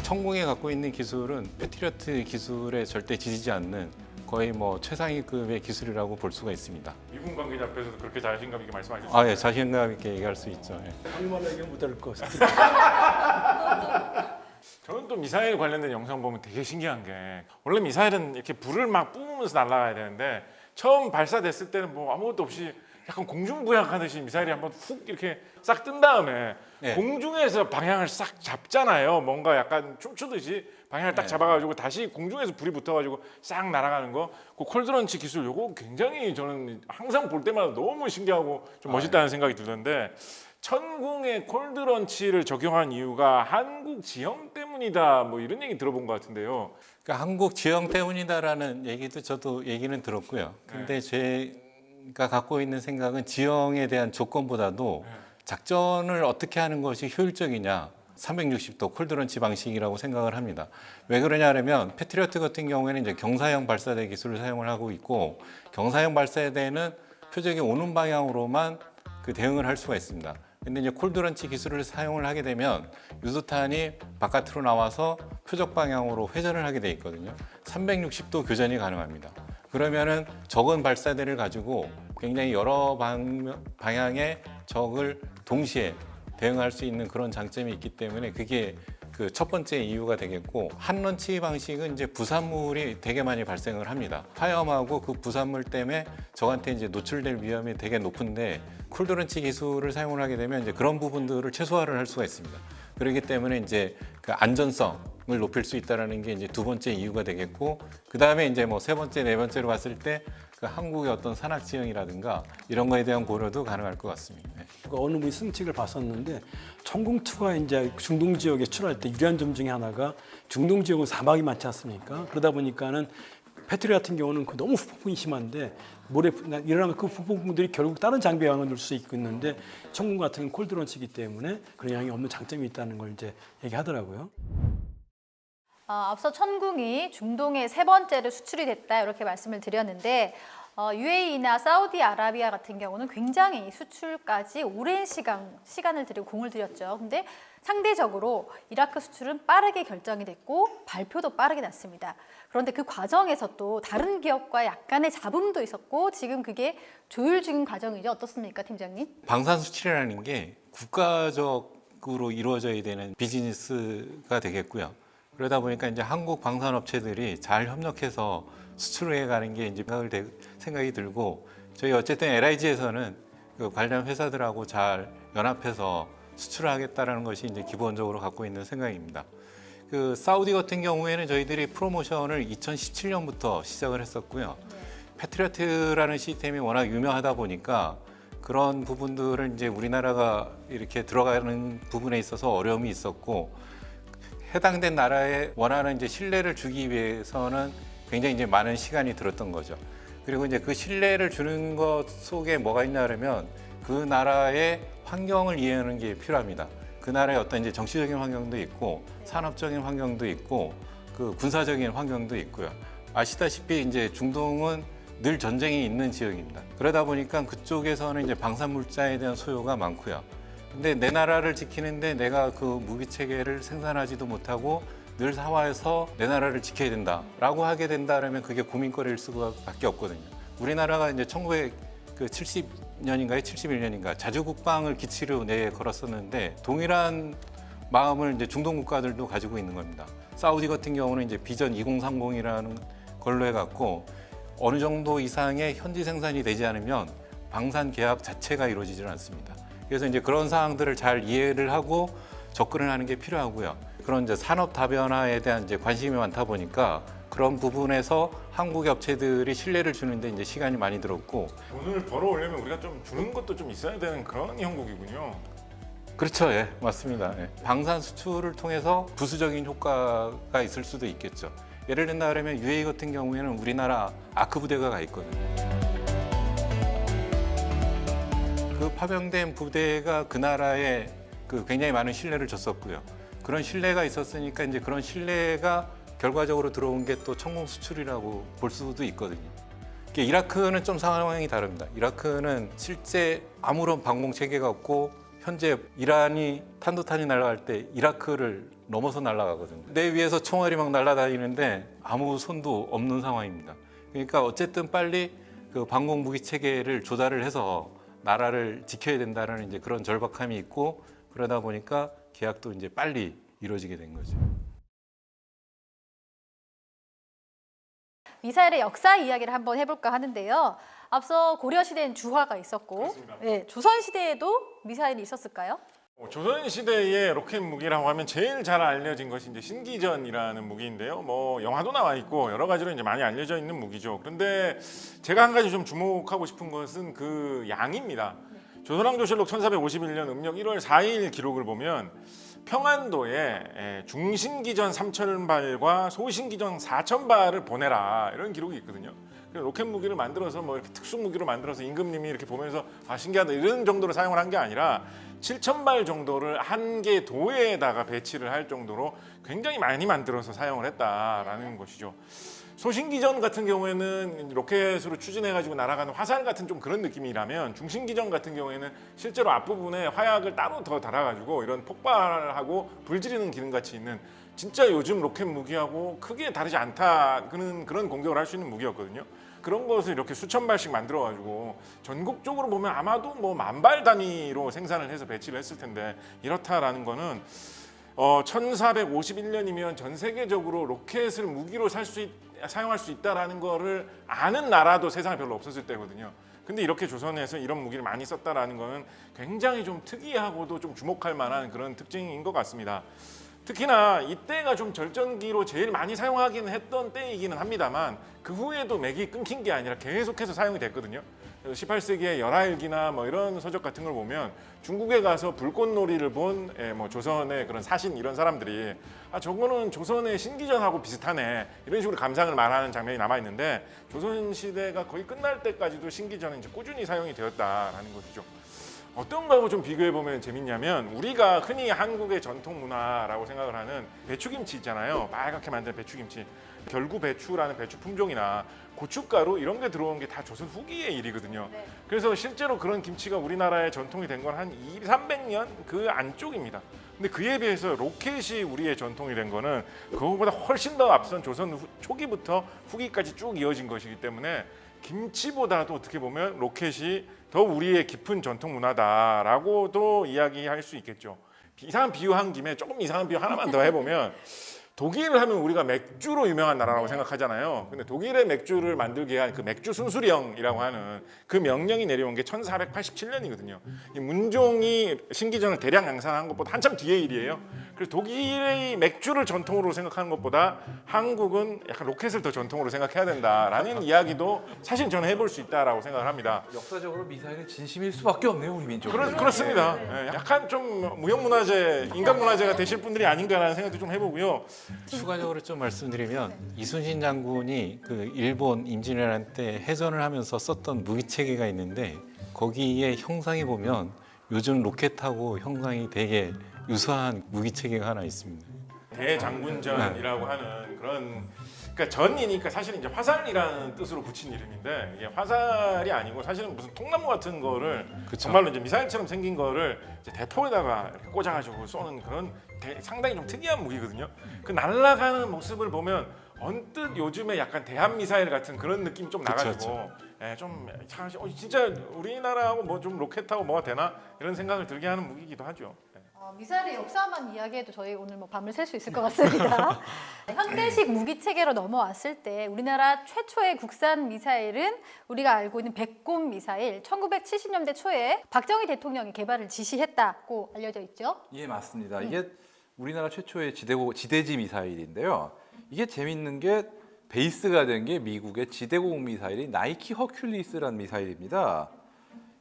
천궁이 갖고 있는 기술은 패트리어트 기술에 절대 지지지 않는 거의 뭐 최상위급의 기술이라고 볼 수가 있습니다. 미군 관계자 앞에서도 그렇게 자신감 있게 말씀하셨어요. 아, 예, 자신감 있게 얘기할 수 있죠. 예. 한국말로 얘기하면 못할 것 같습니다. 저는 또 미사일 관련된 영상 보면 되게 신기한 게 원래 미사일은 이렇게 불을 막 뿜으면서 날아가야 되는데 처음 발사됐을 때는 뭐 아무것도 없이 약간 공중부양하듯이 미사일이 한번 훅 이렇게 싹 뜬 다음에 네. 공중에서 방향을 싹 잡잖아요. 뭔가 약간 춤추듯이 방향을 딱 네. 잡아가지고 다시 공중에서 불이 붙어가지고 싹 날아가는 거. 그 콜드런치 기술 요거 굉장히 저는 항상 볼 때마다 너무 신기하고 좀 멋있다는 생각이 들던데 천궁에 콜드런치를 적용한 이유가 한국 지형 때문이다 뭐 이런 얘기 들어본 것 같은데요. 그러니까 한국 지형 때문이다라는 얘기도 저도 얘기는 들었고요. 근데 제가 갖고 있는 생각은 지형에 대한 조건보다도 작전을 어떻게 하는 것이 효율적이냐 360도 콜드런치 방식이라고 생각을 합니다. 왜 그러냐면 패트리어트 같은 경우에는 이제 경사형 발사대 기술을 사용을 하고 있고 경사형 발사대는 표적이 오는 방향으로만 그 대응을 할 수가 있습니다. 근데 이제 콜드런치 기술을 사용을 하게 되면 유도탄이 바깥으로 나와서 표적 방향으로 회전을 하게 돼 있거든요. 360도 교전이 가능합니다. 그러면은 적은 발사대를 가지고 굉장히 여러 방향의 적을 동시에 대응할 수 있는 그런 장점이 있기 때문에 그게 그 첫 번째 이유가 되겠고 한 런치 방식은 이제 부산물이 되게 많이 발생을 합니다. 화염하고 그 부산물 때문에 적한테 이제 노출될 위험이 되게 높은데 콜드런치 기술을 사용을 하게 되면 이제 그런 부분들을 최소화를 할 수가 있습니다. 그렇기 때문에 이제 그 안전성을 높일 수 있다라는 게 이제 두 번째 이유가 되겠고 그 다음에 이제 뭐 세 번째, 네 번째로 봤을 때 그 한국의 어떤 산악 지형이라든가 이런 거에 대한 고려도 가능할 것 같습니다. 네. 어느 분이 승책을 봤었는데 천궁2가 이제 중동 지역에 출할 때 유리한 점 중에 하나가 중동 지역은 사막이 많지 않습니까? 그러다 보니까는 패트리 같은 경우는 그 너무 후폭풍이 심한데 모래 일어나면 그 후폭풍들이 결국 다른 장비에 영향을 줄 수 있는데 천궁 같은 경우는 콜드런치이기 때문에 그런 영향이 없는 장점이 있다는 걸 이제 얘기하더라고요. 앞서 천궁이 중동의 세 번째로 수출이 됐다 이렇게 말씀을 드렸는데 UAE나 사우디아라비아 같은 경우는 굉장히 수출까지 오랜 시간을 들이고 공을 들였죠. 근데 상대적으로 이라크 수출은 빠르게 결정이 됐고 발표도 빠르게 났습니다. 그런데 그 과정에서 또 다른 기업과 약간의 잡음도 있었고 지금 그게 조율 중인 과정이죠. 어떻습니까, 팀장님? 방산 수출이라는 게 국가적으로 이루어져야 되는 비즈니스가 되겠고요. 그러다 보니까 이제 한국 방산업체들이 잘 협력해서 수출해 가는 게 이제 생각이 들고 저희 어쨌든 LIG에서는 그 관련 회사들하고 잘 연합해서 수출을 하겠다라는 것이 이제 기본적으로 갖고 있는 생각입니다. 그 사우디 같은 경우에는 저희들이 프로모션을 2017년부터 시작을 했었고요. 패트리어트라는 시스템이 워낙 유명하다 보니까 그런 부분들을 이제 우리나라가 이렇게 들어가는 부분에 있어서 어려움이 있었고 해당된 나라에 원하는 이제 신뢰를 주기 위해서는 굉장히 이제 많은 시간이 들었던 거죠. 그리고 이제 그 신뢰를 주는 것 속에 뭐가 있냐 그러면 그 나라의 환경을 이해하는 게 필요합니다. 그 나라의 어떤 이제 정치적인 환경도 있고 산업적인 환경도 있고 그 군사적인 환경도 있고요. 아시다시피 이제 중동은 늘 전쟁이 있는 지역입니다. 그러다 보니까 그쪽에서는 이제 방산물자에 대한 소요가 많고요. 근데 내 나라를 지키는데 내가 그 무기 체계를 생산하지도 못하고 늘 사와서 내 나라를 지켜야 된다라고 하게 된다면 그게 고민거리일 수밖에 없거든요. 우리나라가 이제 1970년인가요? 71년인가 자주국방을 기치로 내걸었었는데 동일한 마음을 이제 중동 국가들도 가지고 있는 겁니다. 사우디 같은 경우는 이제 비전 2030이라는 걸로 해갖고 어느 정도 이상의 현지 생산이 되지 않으면 방산 계약 자체가 이루어지질 않습니다. 그래서 이제 그런 사항들을 잘 이해를 하고 접근을 하는 게 필요하고요. 그런 이제 산업 다변화에 대한 이제 관심이 많다 보니까 그런 부분에서 한국의 업체들이 신뢰를 주는데 이제 시간이 많이 들었고 돈을 벌어오려면 우리가 좀 주는 것도 좀 있어야 되는 그런 형국이군요. 그렇죠, 예, 맞습니다. 예. 방산 수출을 통해서 부수적인 효과가 있을 수도 있겠죠. 예를 든다 그러면 UAE 같은 경우에는 우리나라 아크 부대가 가 있거든요. 그 파병된 부대가 그 나라에 그 굉장히 많은 신뢰를 줬었고요. 그런 신뢰가 있었으니까 이제 그런 신뢰가 결과적으로 들어온 게 또 천공 수출이라고 볼 수도 있거든요. 이라크는 좀 상황이 다릅니다. 이라크는 실제 아무런 방공 체계가 없고 현재 이란이 탄도탄이 날아갈 때 이라크를 넘어서 날아가거든요. 내 위에서 총알이 막 날아다니는데 아무 손도 없는 상황입니다. 그러니까 어쨌든 빨리 그 방공 무기 체계를 조달을 해서 나라를 지켜야 된다는 이제 그런 절박함이 있고 그러다 보니까 계약도 이제 빨리 이루어지게 된 거죠. 미사일의 역사 이야기를 한번 해볼까 하는데요. 앞서 고려 시대엔 주화가 있었고, 그렇습니다. 예, 조선 시대에도 미사일이 있었을까요? 조선 시대의 로켓 무기라고 하면 제일 잘 알려진 것이 이제 신기전이라는 무기인데요. 뭐 영화도 나와 있고 여러 가지로 이제 많이 알려져 있는 무기죠. 그런데 제가 한 가지 좀 주목하고 싶은 것은 그 양입니다. 조선왕조실록 1451년 음력 1월 4일 기록을 보면 평안도에 중신기전 3,000발과 소신기전 4,000발을 보내라 이런 기록이 있거든요. 로켓 무기를 만들어서 뭐 이렇게 특수 무기로 만들어서 임금님이 이렇게 보면서 아 신기하다 이런 정도로 사용을 한 게 아니라 7,000발 정도를 한 개 도에다가 배치를 할 정도로 굉장히 많이 만들어서 사용을 했다라는 것이죠. 소신기전 같은 경우에는 로켓으로 추진해가지고 날아가는 화살 같은 좀 그런 느낌이라면 중신기전 같은 경우에는 실제로 앞부분에 화약을 따로 더 달아가지고 이런 폭발하고 불지르는 기능 같이 있는 진짜 요즘 로켓 무기하고 크게 다르지 않다는 그런 공격을 할 수 있는 무기였거든요. 그런 것을 이렇게 수천 발씩 만들어가지고 전국적으로 보면 아마도 뭐 10,000발 단위로 생산을 해서 배치를 했을 텐데 이렇다라는 거는 1451년이면 전 세계적으로 로켓을 무기로 사용할 수 있다라는 거를 아는 나라도 세상에 별로 없었을 때거든요. 근데 이렇게 조선에서 이런 무기를 많이 썼다라는 거는 굉장히 좀 특이하고도 좀 주목할 만한 그런 특징인 것 같습니다. 특히나 이때가 좀 절전기로 제일 많이 사용하긴 했던 때이기는 합니다만 그 후에도 맥이 끊긴 게 아니라 계속해서 사용이 됐거든요. 18세기의 열하일기나 뭐 이런 서적 같은 걸 보면 중국에 가서 불꽃놀이를 본 뭐 조선의 그런 사신 이런 사람들이 아 저거는 조선의 신기전하고 비슷하네 이런 식으로 감상을 말하는 장면이 남아 있는데 조선 시대가 거의 끝날 때까지도 신기전은 이제 꾸준히 사용이 되었다라는 것이죠. 어떤 거하고 좀 비교해 보면 재밌냐면 우리가 흔히 한국의 전통 문화라고 생각을 하는 배추김치 있잖아요. 빨갛게 만든 배추김치. 결구 배추라는 배추 품종이나 고춧가루 이런 게 들어온 게 다 조선 후기의 일이거든요. 네. 그래서 실제로 그런 김치가 우리나라의 전통이 된 건 한 200~300년 그 안쪽입니다. 근데 그에 비해서 로켓이 우리의 전통이 된 거는 그거보다 훨씬 더 앞선 조선 초기부터 후기까지 쭉 이어진 것이기 때문에 김치보다도 어떻게 보면 로켓이 더 우리의 깊은 전통 문화다라고도 이야기할 수 있겠죠. 이상한 비유한 김에 조금 이상한 비유 하나만 더 해보면 독일 하면 우리가 맥주로 유명한 나라라고 생각하잖아요. 근데 독일의 맥주를 만들게 한 그 맥주 순수령이라고 하는 그 명령이 내려온 게 1487년이거든요. 이 문종이 신기전을 대량 양산한 것보다 한참 뒤의 일이에요. 그래서 독일의 맥주를 전통으로 생각하는 것보다 한국은 약간 로켓을 더 전통으로 생각해야 된다라는 이야기도 사실 저는 해볼 수 있다라고 생각을 합니다. 역사적으로 미사일은 진심일 수밖에 없네요, 우리 민족은. 그렇습니다. 예, 약간 좀 무형문화재, 인간문화재가 되실 분들이 아닌가라는 생각도 좀 해보고요. 추가적으로 좀 말씀드리면 이순신 장군이 그 일본 임진왜란 때 해전을 하면서 썼던 무기 체계가 있는데 거기에 형상이 보면 요즘 로켓하고 형상이 되게 유사한 무기 체계가 하나 있습니다. 대장군전이라고 하는 그런, 그러니까 전이니까 사실은 이제 화살이라는 뜻으로 붙인 이름인데 이게 화살이 아니고 사실은 무슨 통나무 같은 거를 그쵸. 정말로 이제 미사일처럼 생긴 거를 이제 대포에다가 이렇게 꽂아가지고 쏘는 그런 상당히 좀 특이한 무기거든요. 그 날아가는 모습을 보면 언뜻 요즘에 약간 대한 미사일 같은 그런 느낌 좀 나가지고 예, 좀 진짜 우리나라하고 뭐 좀 로켓하고 뭐가 되나 이런 생각을 들게 하는 무기이기도 하죠. 예. 미사일의 역사만 이야기해도 저희 오늘 뭐 밤을 샐 수 있을 것 같습니다. 현대식 무기 체계로 넘어왔을 때 우리나라 최초의 국산 미사일은 우리가 알고 있는 백곰 미사일 1970년대 초에 박정희 대통령이 개발을 지시했다고 알려져 있죠. 예, 맞습니다. 이게 우리나라 최초의 지대지 미사일인데요. 이게 재밌는 게 베이스가 된 게 미국의 지대공 미사일이 나이키 허큘리스라는 미사일입니다.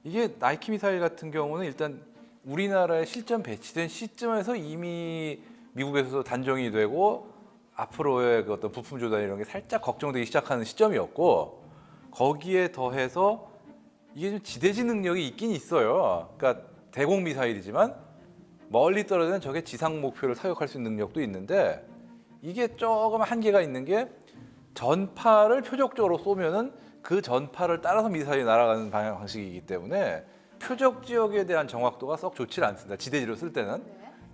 이게 나이키 미사일 같은 경우는 일단 우리나라에 실전 배치된 시점에서 이미 미국에서도 단종이 되고 앞으로의 그 어떤 부품 조달 이런 게 살짝 걱정되기 시작하는 시점이었고 거기에 더해서 이게 좀 지대지 능력이 있긴 있어요. 그러니까 대공 미사일이지만 멀리 떨어지는 적의 지상 목표를 타격할 수 있는 능력도 있는데 이게 조금 한계가 있는 게 전파를 표적적으로 쏘면은 그 전파를 따라서 미사일이 날아가는 방향 방식이기 때문에 표적 지역에 대한 정확도가 썩 좋지 않습니다. 지대지로 쓸 때는.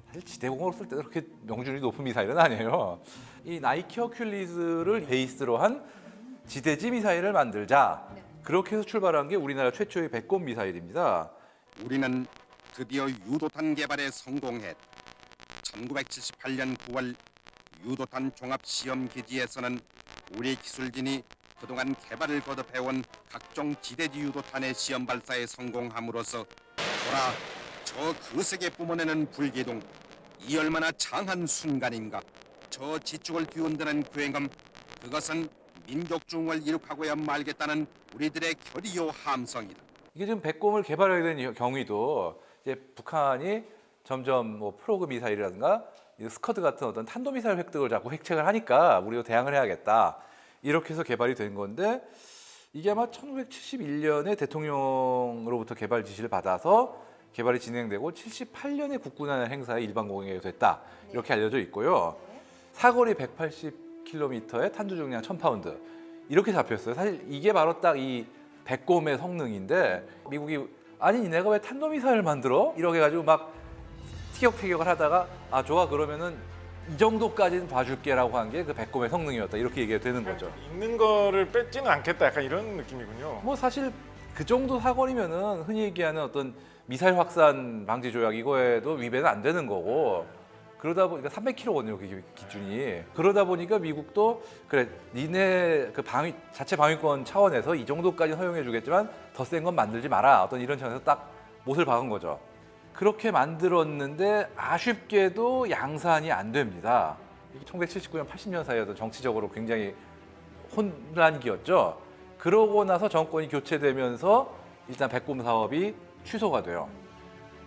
사실 지대공으로 쓸 때는 그렇게 명중률이 높은 미사일은 아니에요. 이 나이키 허큘리스를 베이스로 한 지대지 미사일을 만들자. 그렇게 해서 출발한 게 우리나라 최초의 백곰 미사일입니다. 우리는 드디어 유도탄 개발에 성공했다. 1978년 9월 유도탄 종합시험기지에서는 우리 기술진이 그동안 개발을 거듭해온 각종 지대지 유도탄의 시험 발사에 성공함으로써 보라, 저 거세게 뿜어내는 불기둥, 이 얼마나 장한 순간인가. 저 지축을 뒤흔드는 굉음, 그것은 민족 중흥을 이룩하고야 말겠다는 우리들의 결의요 함성이다. 이게 지금 백곰을 개발하게 된 경위도 이제 북한이 점점 뭐 프로그 미사일이라든가 스커드 같은 어떤 탄도 미사일 획득을 자꾸 획책을 하니까 우리도 대항을 해야겠다. 이렇게 해서 개발이 된 건데 이게 아마 1971년에 대통령으로부터 개발 지시를 받아서 개발이 진행되고 78년에 국군안의 행사에 일반 공개가 됐다. 이렇게 알려져 있고요. 사거리 180km에 탄두 중량 1000파운드 이렇게 잡혔어요. 사실 이게 바로 딱 이 백곰의 성능인데 미국이 아니 내가 왜 탄도미사일을 만들어? 이렇게 해가지고 막 티격태격을 하다가 아 좋아 그러면은 이 정도까지는 봐줄게라고 한 게 그 백곰의 성능이었다 이렇게 얘기가 되는 거죠. 있는 거를 뺏지는 않겠다 약간 이런 느낌이군요. 뭐 사실 그 정도 사거리면은 흔히 얘기하는 어떤 미사일 확산 방지 조약 이거에도 위배는 안 되는 거고 그러다 보니까 300km거든요 그게 기준이. 그러다 보니까 미국도 그래 니네 그 자체 방위권 차원에서 이 정도까지 허용해주겠지만 더 센 건 만들지 마라 어떤 이런 차원에서 딱 못을 박은 거죠. 그렇게 만들었는데 아쉽게도 양산이 안 됩니다. 1979년 80년 사이에도 정치적으로 굉장히 혼란기였죠. 그러고 나서 정권이 교체되면서 일단 백곰 사업이 취소가 돼요.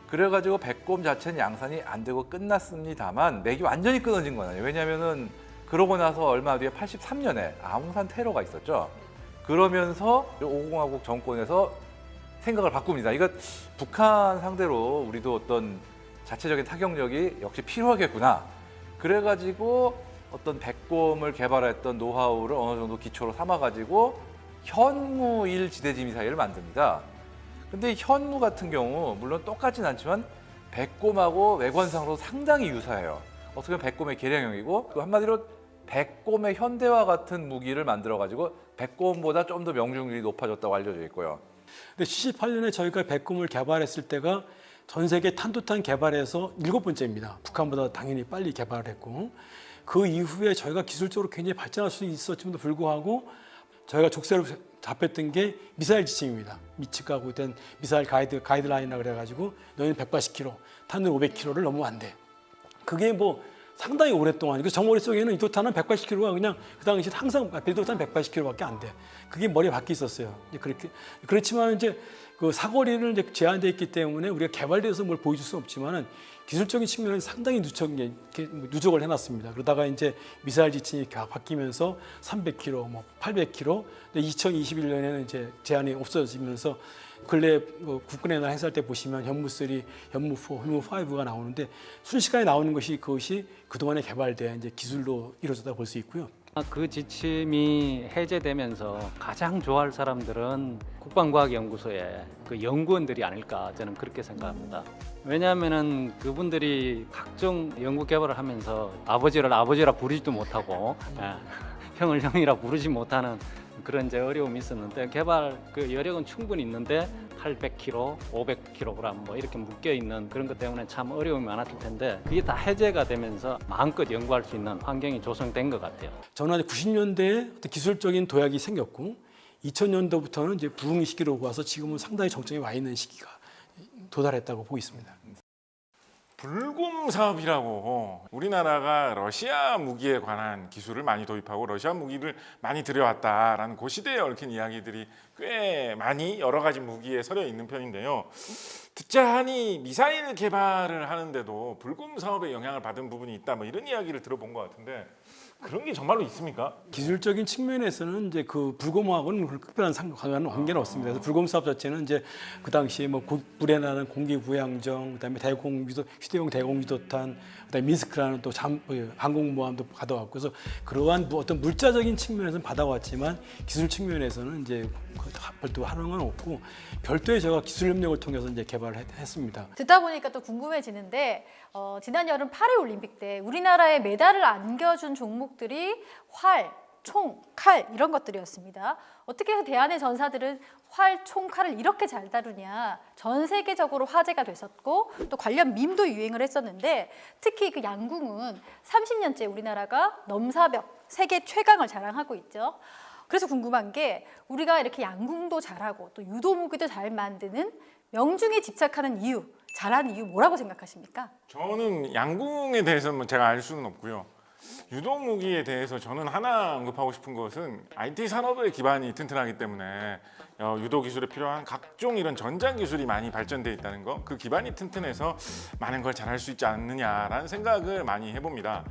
그래가지고 백곰 자체는 양산이 안 되고 끝났습니다만 맥이 완전히 끊어진 건 아니에요. 왜냐하면은 그러고 나서 얼마 뒤에 83년에 아웅산 테러가 있었죠. 그러면서 5공화국 정권에서 생각을 바꿉니다. 이거 북한 상대로 우리도 어떤 자체적인 타격력이 역시 필요하겠구나. 그래가지고 어떤 백곰을 개발했던 노하우를 어느 정도 기초로 삼아가지고 현무일 지대지 미사일을 만듭니다. 근데 이 현무 같은 경우 물론 똑같진 않지만 백곰하고 외관상으로 상당히 유사해요. 어떻게 보면 백곰의 개량형이고 또 한마디로 백곰의 현대화 같은 무기를 만들어가지고 백곰보다 좀 더 명중률이 높아졌다고 알려져 있고요. 근데 78년에 저희가 백곰을 개발했을 때가 전 세계 탄도탄 개발에서 7번째입니다. 북한보다 당연히 빨리 개발을 했고 그 이후에 저희가 기술적으로 굉장히 발전할 수 있었음에도 불구하고 저희가 족쇄로 잡혔던 게 미사일 지침입니다. 미측하고 된 미사일 가이드라인이라 그래가지고 너희는 180km, 탄두 500km를 넘으면 안 돼. 그게 뭐 상당히 오랫동안. 그래서 저 머릿속에는 이도탄은 180km가 그냥 그 당시 항상 빌도탄 180km밖에 안 돼. 그게 머리에 박혀 있었어요. 그렇게 그렇지만 이제 그 사거리는 이제 제한되어 있기 때문에 우리가 개발돼서 뭘 보여줄 수는 없지만은 기술적인 측면은 상당히 누적을 해놨습니다. 그러다가 이제 미사일 지침이 바뀌면서 300km, 뭐 800km, 2021년에는 이제 제한이 없어지면서 근래 국군의 날 행사할 때 보시면 현무3, 현무4, 현무5가 나오는데 순식간에 나오는 것이 그것이 그동안에 개발된 이제 기술로 이루어졌다 볼 수 있고요. 그 지침이 해제되면서 가장 좋아할 사람들은 국방과학연구소의 그 연구원들이 아닐까 저는 그렇게 생각합니다. 왜냐하면은 그분들이 각종 연구 개발을 하면서 아버지를 아버지라 부르지도 못하고 형을 형이라 부르지 못하는 그런 이제 어려움이 있었는데 개발 그 여력은 충분히 있는데 800kg, 500kg 뭐 이렇게 묶여 있는 그런 것 때문에 참 어려움이 많았을 텐데 그게 다 해제가 되면서 마음껏 연구할 수 있는 환경이 조성된 것 같아요. 저는 90년대에 어떤 기술적인 도약이 생겼고 2000년도부터는 이제 부흥 시기로 와서 지금은 상당히 정점에 와 있는 시기가 도달했다고 보고 있습니다. 불곰 사업이라고 우리나라가 러시아 무기에 관한 기술을 많이 도입하고 러시아 무기를 많이 들여왔다라는 그 시대에 얽힌 이야기들이 꽤 많이 여러 가지 무기에 서려 있는 편인데요. 듣자 하니 미사일 개발을 하는데도 불곰 사업에 영향을 받은 부분이 있다, 뭐 이런 이야기를 들어본 것 같은데 그런 게 정말로 있습니까? 기술적인 측면에서는 이제 그 불곰하고는 특별한 관계는 없습니다. 그래서 불곰 사업 자체는 이제 그 당시에 뭐 불에 나는 공기 부양정, 그다음에 휴대용 대공 유도탄, 그다음에 민스크라는 또 항공모함도 받아왔고, 그래서 그러한 어떤 물자적인 측면에서는 받아왔지만 기술 측면에서는 이제 별도 활용은 없고 별도의 제가 기술 협력을 통해서 이제 개발을 했습니다. 듣다 보니까 또 궁금해지는데 지난 여름 파리 올림픽 때 우리나라에 메달을 안겨준 종목들이 활, 총, 칼 이런 것들이었습니다. 어떻게 해서 대한의 전사들은 활, 총, 칼을 이렇게 잘 다루냐 전 세계적으로 화제가 됐었고 또 관련 밈도 유행을 했었는데 특히 그 양궁은 30년째 우리나라가 넘사벽 세계 최강을 자랑하고 있죠. 그래서 궁금한 게 우리가 이렇게 양궁도 잘하고 또 유도 무기도 잘 만드는 명중에 집착하는 이유, 잘하는 이유 뭐라고 생각하십니까? 저는 양궁에 대해서는 제가 알 수는 없고요. 유도 무기에 대해서 저는 하나 언급하고 싶은 것은 IT 산업의 기반이 튼튼하기 때문에 유도 기술에 필요한 각종 이런 전장 기술이 많이 발전돼 있다는 거, 그 기반이 튼튼해서 많은 걸 잘할 수 있지 않느냐라는 생각을 많이 해봅니다.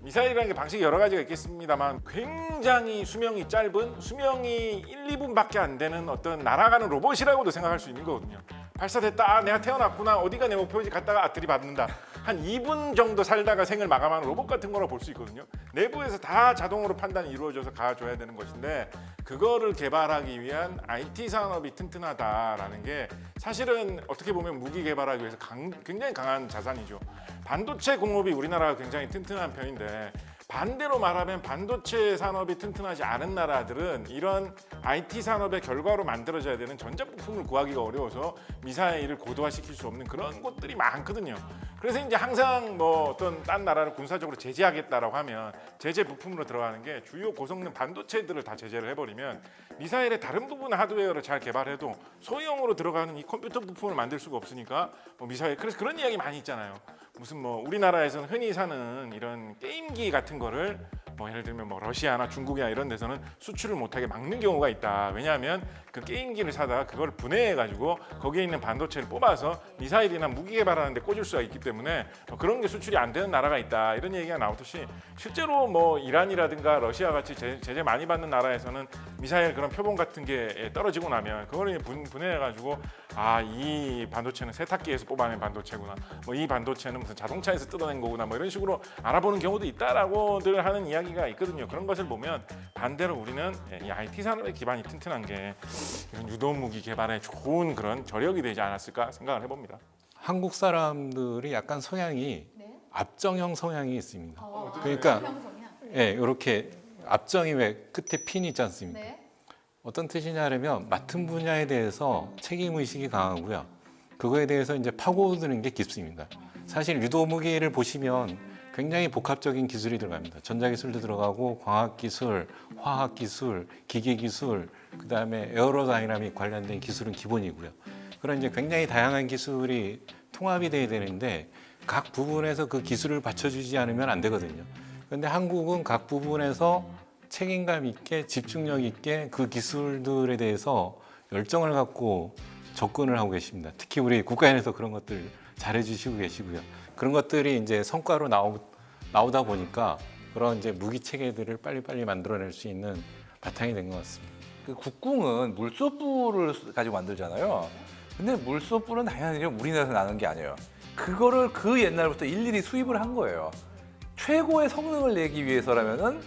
미사일이라는 게 방식이 여러 가지가 있겠습니다만 굉장히 수명이 짧은, 수명이 1, 2분밖에 안 되는 어떤 날아가는 로봇이라고도 생각할 수 있는 거거든요. 발사됐다, 내가 태어났구나, 어디가 내 목표인지 갔다가 들이받는다. 한 2분 정도 살다가 생을 마감하는 로봇 같은 거라 볼 수 있거든요. 내부에서 다 자동으로 판단이 이루어져서 가줘야 되는 것인데 그거를 개발하기 위한 IT 산업이 튼튼하다라는 게 사실은 어떻게 보면 무기 개발하기 위해서 굉장히 강한 자산이죠. 반도체 공업이 우리나라가 굉장히 튼튼한 편인데 반대로 말하면 반도체 산업이 튼튼하지 않은 나라들은 이런 IT 산업의 결과로 만들어져야 되는 전자부품을 구하기가 어려워서 미사일을 고도화시킬 수 없는 그런 곳들이 많거든요. 그래서 이제 항상 뭐 어떤 딴 나라를 군사적으로 제재하겠다라고 하면 제재 부품으로 들어가는 게 주요 고성능 반도체들을 다 제재를 해버리면 미사일의 다른 부분 하드웨어를 잘 개발해도 소형으로 들어가는 이 컴퓨터 부품을 만들 수가 없으니까 뭐 미사일, 그래서 그런 이야기 많이 있잖아요. 무슨 뭐 우리나라에서는 흔히 사는 이런 게임기 같은 거를 뭐 예를 들면 뭐 러시아나 중국이나 이런 데서는 수출을 못하게 막는 경우가 있다. 왜냐하면 그 게임기를 사다가 그걸 분해해가지고 거기에 있는 반도체를 뽑아서 미사일이나 무기 개발하는 데 꽂을 수가 있기 때문에 그런 게 수출이 안 되는 나라가 있다. 이런 얘기가 나오듯이 실제로 뭐 이란이라든가 러시아 같이 제재 많이 받는 나라에서는 미사일 그런 표본 같은 게 떨어지고 나면 그걸 분해해가지고 아, 이 반도체는 세탁기에서 뽑아낸 반도체구나. 뭐 이 반도체는 무슨 자동차에서 뜯어낸 거구나. 뭐 이런 식으로 알아보는 경우도 있다라고들 하는 이야기가 있거든요. 그런 것을 보면 반대로 우리는 이 IT 산업의 기반이 튼튼한 게 이런 유도 무기 개발에 좋은 그런 저력이 되지 않았을까 생각을 해봅니다. 한국 사람들이 약간 성향이 압정형 성향이 있습니다. 그러니까 예, 이렇게 압정이 왜 끝에 핀이 있지 않습니까? 네. 어떤 뜻이냐면 맡은 분야에 대해서 책임 의식이 강하고요. 그거에 대해서 이제 파고드는 게 깊습니다. 사실 유도 무기를 보시면 굉장히 복합적인 기술이 들어갑니다. 전자기술도 들어가고 광학기술, 화학기술, 기계기술, 그다음에 에어로다이나믹 관련된 기술은 기본이고요. 그런 이제 굉장히 다양한 기술이 통합이 돼야 되는데 각 부분에서 그 기술을 받쳐주지 않으면 안 되거든요. 그런데 한국은 각 부분에서 책임감 있게 집중력 있게 그 기술들에 대해서 열정을 갖고 접근을 하고 계십니다. 특히 우리 국가연에서 그런 것들 잘해주시고 계시고요. 그런 것들이 이제 성과로 나오다 보니까 그런 이제 무기 체계들을 빨리빨리 만들어낼 수 있는 바탕이 된 것 같습니다. 그 국궁은 물소불을 가지고 만들잖아요. 근데 물소불은 당연히 우리나라에서 나는 게 아니에요. 그거를 그 옛날부터 일일이 수입을 한 거예요. 최고의 성능을 내기 위해서라면은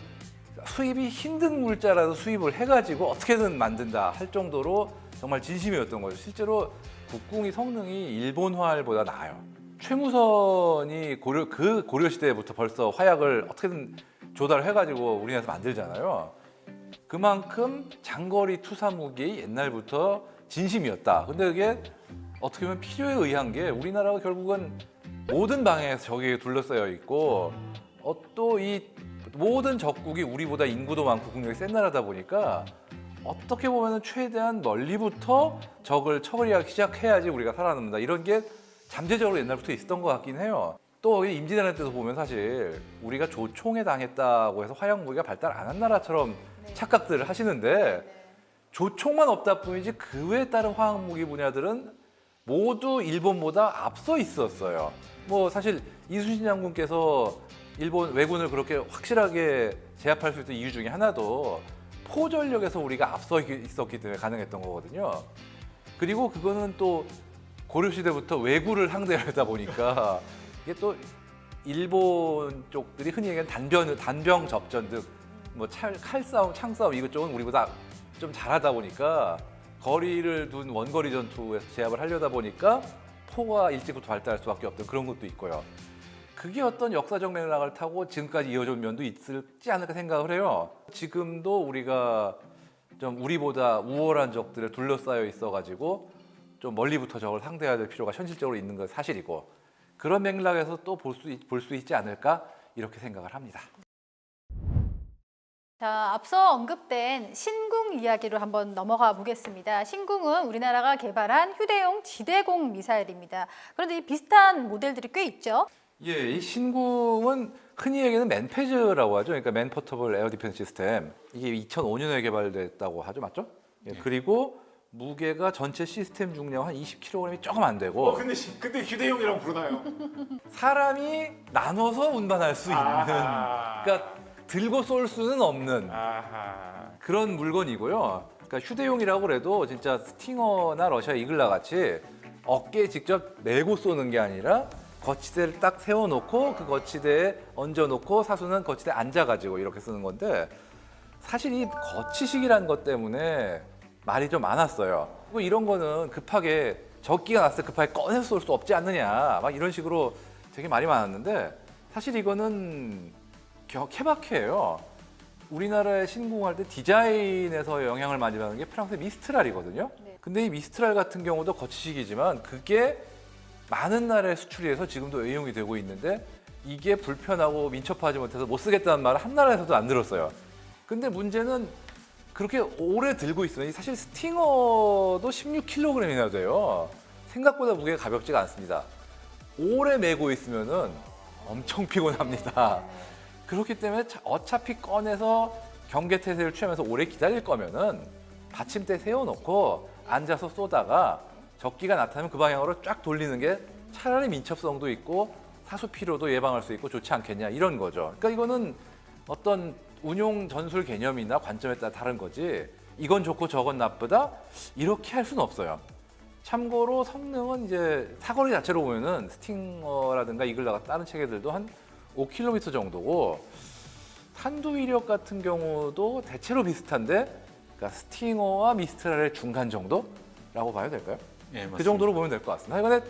수입이 힘든 물자라도 수입을 해가지고 어떻게든 만든다 할 정도로 정말 진심이었던 거죠. 실제로 국궁이 성능이 일본 화알보다 나아요. 최무선이 고려 시대부터 벌써 화약을 어떻게든 조달해가지고 우리나라에서 만들잖아요. 그만큼 장거리 투사 무기 옛날부터 진심이었다. 근데 그게 어떻게 보면 필요에 의한 게 우리나라가 결국은 모든 방향에서 적에게 둘러싸여 있고 또 이 모든 적국이 우리보다 인구도 많고 국력이 센 나라다 보니까 어떻게 보면 최대한 멀리부터 적을 처벌하기 시작해야지 우리가 살아남는다. 이런 게 잠재적으로 옛날부터 있었던 것 같긴 해요. 또 임진왜란 때도 보면 사실 우리가 조총에 당했다고 해서 화약 무기가 발달 안 한 나라처럼 착각들을 하시는데 조총만 없다 뿐이지 그 외에 다른 화학 무기 분야들은 모두 일본보다 앞서 있었어요. 뭐 사실 이순신 장군께서 일본 왜군을 그렇게 확실하게 제압할 수 있던 이유 중에 하나도 포전력에서 우리가 앞서 있었기 때문에 가능했던 거거든요. 그리고 그거는 또 고려시대부터 왜구를 상대하다 보니까 이게 또 일본 쪽들이 흔히 얘기하는 단병 접전 등 뭐 칼싸움, 창싸움 이것저것 우리보다 좀 잘하다 보니까 거리를 둔 원거리 전투에서 제압을 하려다 보니까 포가 일찍부터 발달할 수밖에 없던 그런 것도 있고요. 그게 어떤 역사적 맥락을 타고 지금까지 이어진 면도 있지 않을까 생각을 해요. 지금도 우리가 좀 우리보다 우월한 적들에 둘러싸여 있어가지고 좀 멀리부터 적을 상대해야 될 필요가 현실적으로 있는 건 사실이고 그런 맥락에서 또 볼 수 있지 않을까 이렇게 생각을 합니다. 자, 앞서 언급된 신궁 이야기로 한번 넘어가 보겠습니다. 신궁은 우리나라가 개발한 휴대용 지대공 미사일입니다. 그런데 이 비슷한 모델들이 꽤 있죠? 예, 이 신궁은 흔히 얘기하는 맨패즈라고 하죠. 그러니까 맨 포터블 에어 디펜스 시스템. 이게 2005년에 개발됐다고 하죠, 맞죠? 예, 그리고 무게가 전체 시스템 중량 한 20kg이 조금 안 되고. 근데 휴대용이라고 부르나요? 사람이 나눠서 운반할 수 있는. 아하. 그러니까 들고 쏠 수는 없는 아하. 그런 물건이고요. 그러니까 휴대용이라고 그래도 진짜 스팅어나 러시아 이글라 같이 어깨에 직접 메고 쏘는 게 아니라 거치대를 딱 세워놓고 그 거치대에 얹어놓고 사수는 거치대에 앉아가지고 이렇게 쓰는 건데 사실 이 거치식이라는 것 때문에 말이 좀 많았어요. 그리고 이런 거는 급하게 적기가 났을 때 급하게 꺼내서 쏠 수 없지 않느냐 막 이런 식으로 되게 말이 많았는데 사실 이거는 케바케예요. 우리나라에 신궁할 때 디자인에서 영향을 많이 받는 게 프랑스의 미스트랄이거든요. 근데 이 미스트랄 같은 경우도 거치식이지만 그게 많은 나라에 수출이 해서 지금도 애용이 되고 있는데 이게 불편하고 민첩하지 못해서 못 쓰겠다는 말을 한 나라에서도 안 들었어요. 근데 문제는 그렇게 오래 들고 있으면 사실 스팅어도 16kg이나 돼요. 생각보다 무게가 가볍지가 않습니다. 오래 메고 있으면은 엄청 피곤합니다. 그렇기 때문에 어차피 꺼내서 경계태세를 취하면서 오래 기다릴 거면은 받침대 세워놓고 앉아서 쏘다가 적기가 나타나면 그 방향으로 쫙 돌리는 게 차라리 민첩성도 있고 사수 피로도 예방할 수 있고 좋지 않겠냐 이런 거죠. 그러니까 이거는 어떤 운용 전술 개념이나 관점에 따라 다른 거지 이건 좋고 저건 나쁘다 이렇게 할 수는 없어요. 참고로 성능은 이제 사거리 자체로 보면은 스팅어라든가 이글라 같은 다른 체계들도 한 5km 정도고 탄두 위력 같은 경우도 대체로 비슷한데 그러니까 스팅어와 미스트랄의 중간 정도라고 봐야 될까요? 예, 맞습니다. 그 정도로 보면 될 것 같습니다. 이번에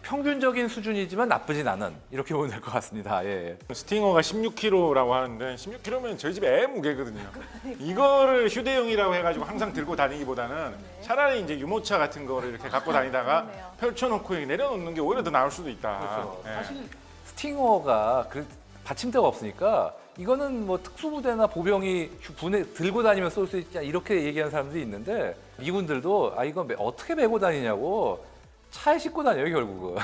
평균적인 수준이지만 나쁘진 않은 이렇게 보면 될 것 같습니다. 예. 스팅어가 16kg라고 하는데 16kg면 저희 집에 애 무게거든요. 이거를 휴대용이라고 해가지고 항상 들고 다니기보다는 차라리 이제 유모차 같은 거를 이렇게 갖고 다니다가 그러네요. 펼쳐놓고 내려놓는 게 오히려 더 나을 수도 있다. 그렇죠. 예. 사실 스팅어가 받침대가 없으니까 이거는 뭐 특수부대나 보병이 들고 다니면 쏠 수 있지 이렇게 얘기하는 사람들이 있는데 미군들도 이거 어떻게 메고 다니냐고 차에 싣고 다녀요 결국은.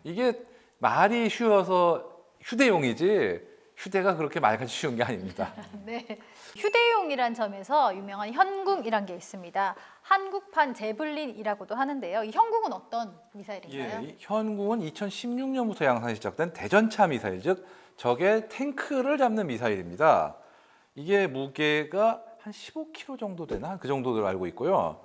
이게 말이 쉬워서 휴대용이지 휴대가 그렇게 말같이 쉬운 게 아닙니다. 네. 휴대용이란 점에서 유명한 현궁이란 게 있습니다. 한국판 제블린이라고도 하는데요. 이 현궁은 어떤 미사일인가요? 이 현궁은 2016년부터 양산이 시작된 대전차 미사일, 즉 적의 탱크를 잡는 미사일입니다. 이게 무게가 한 15kg 정도 되나? 그 정도로 알고 있고요.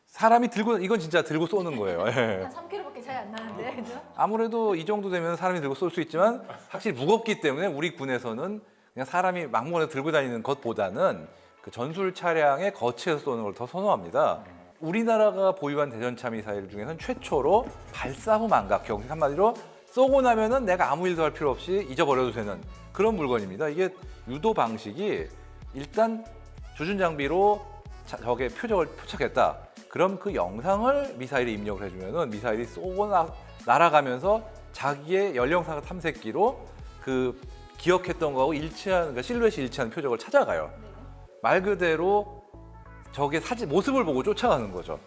사람이 들고 이건 진짜 들고 쏘는 거예요. 예. 한 3kg밖에 차이 안 나는데, 그죠? 아무래도 이 정도 되면 사람이 들고 쏠 수 있지만 확실히 무겁기 때문에 우리 군에서는 그냥 사람이 막무가내 들고 다니는 것보다는 그 전술 차량의 거치에서 쏘는 걸 더 선호합니다. 우리나라가 보유한 대전차 미사일 중에서는 최초로 발사 후 망각형, 한마디로 쏘고 나면은 내가 아무 일도 할 필요 없이 잊어버려도 되는 그런 물건입니다. 이게 유도 방식이 일단 조준 장비로 적의 표적을 포착했다. 그럼 그 영상을 미사일에 입력을 해주면은 미사일이 쏘고 날아가면서 자기의 연령상 탐색기로 그 기억했던 거하고 일치하는, 그러니까 실루엣이 일치하는 표적을 찾아가요. 말 그대로 적의 모습을 보고 쫓아가는 거죠.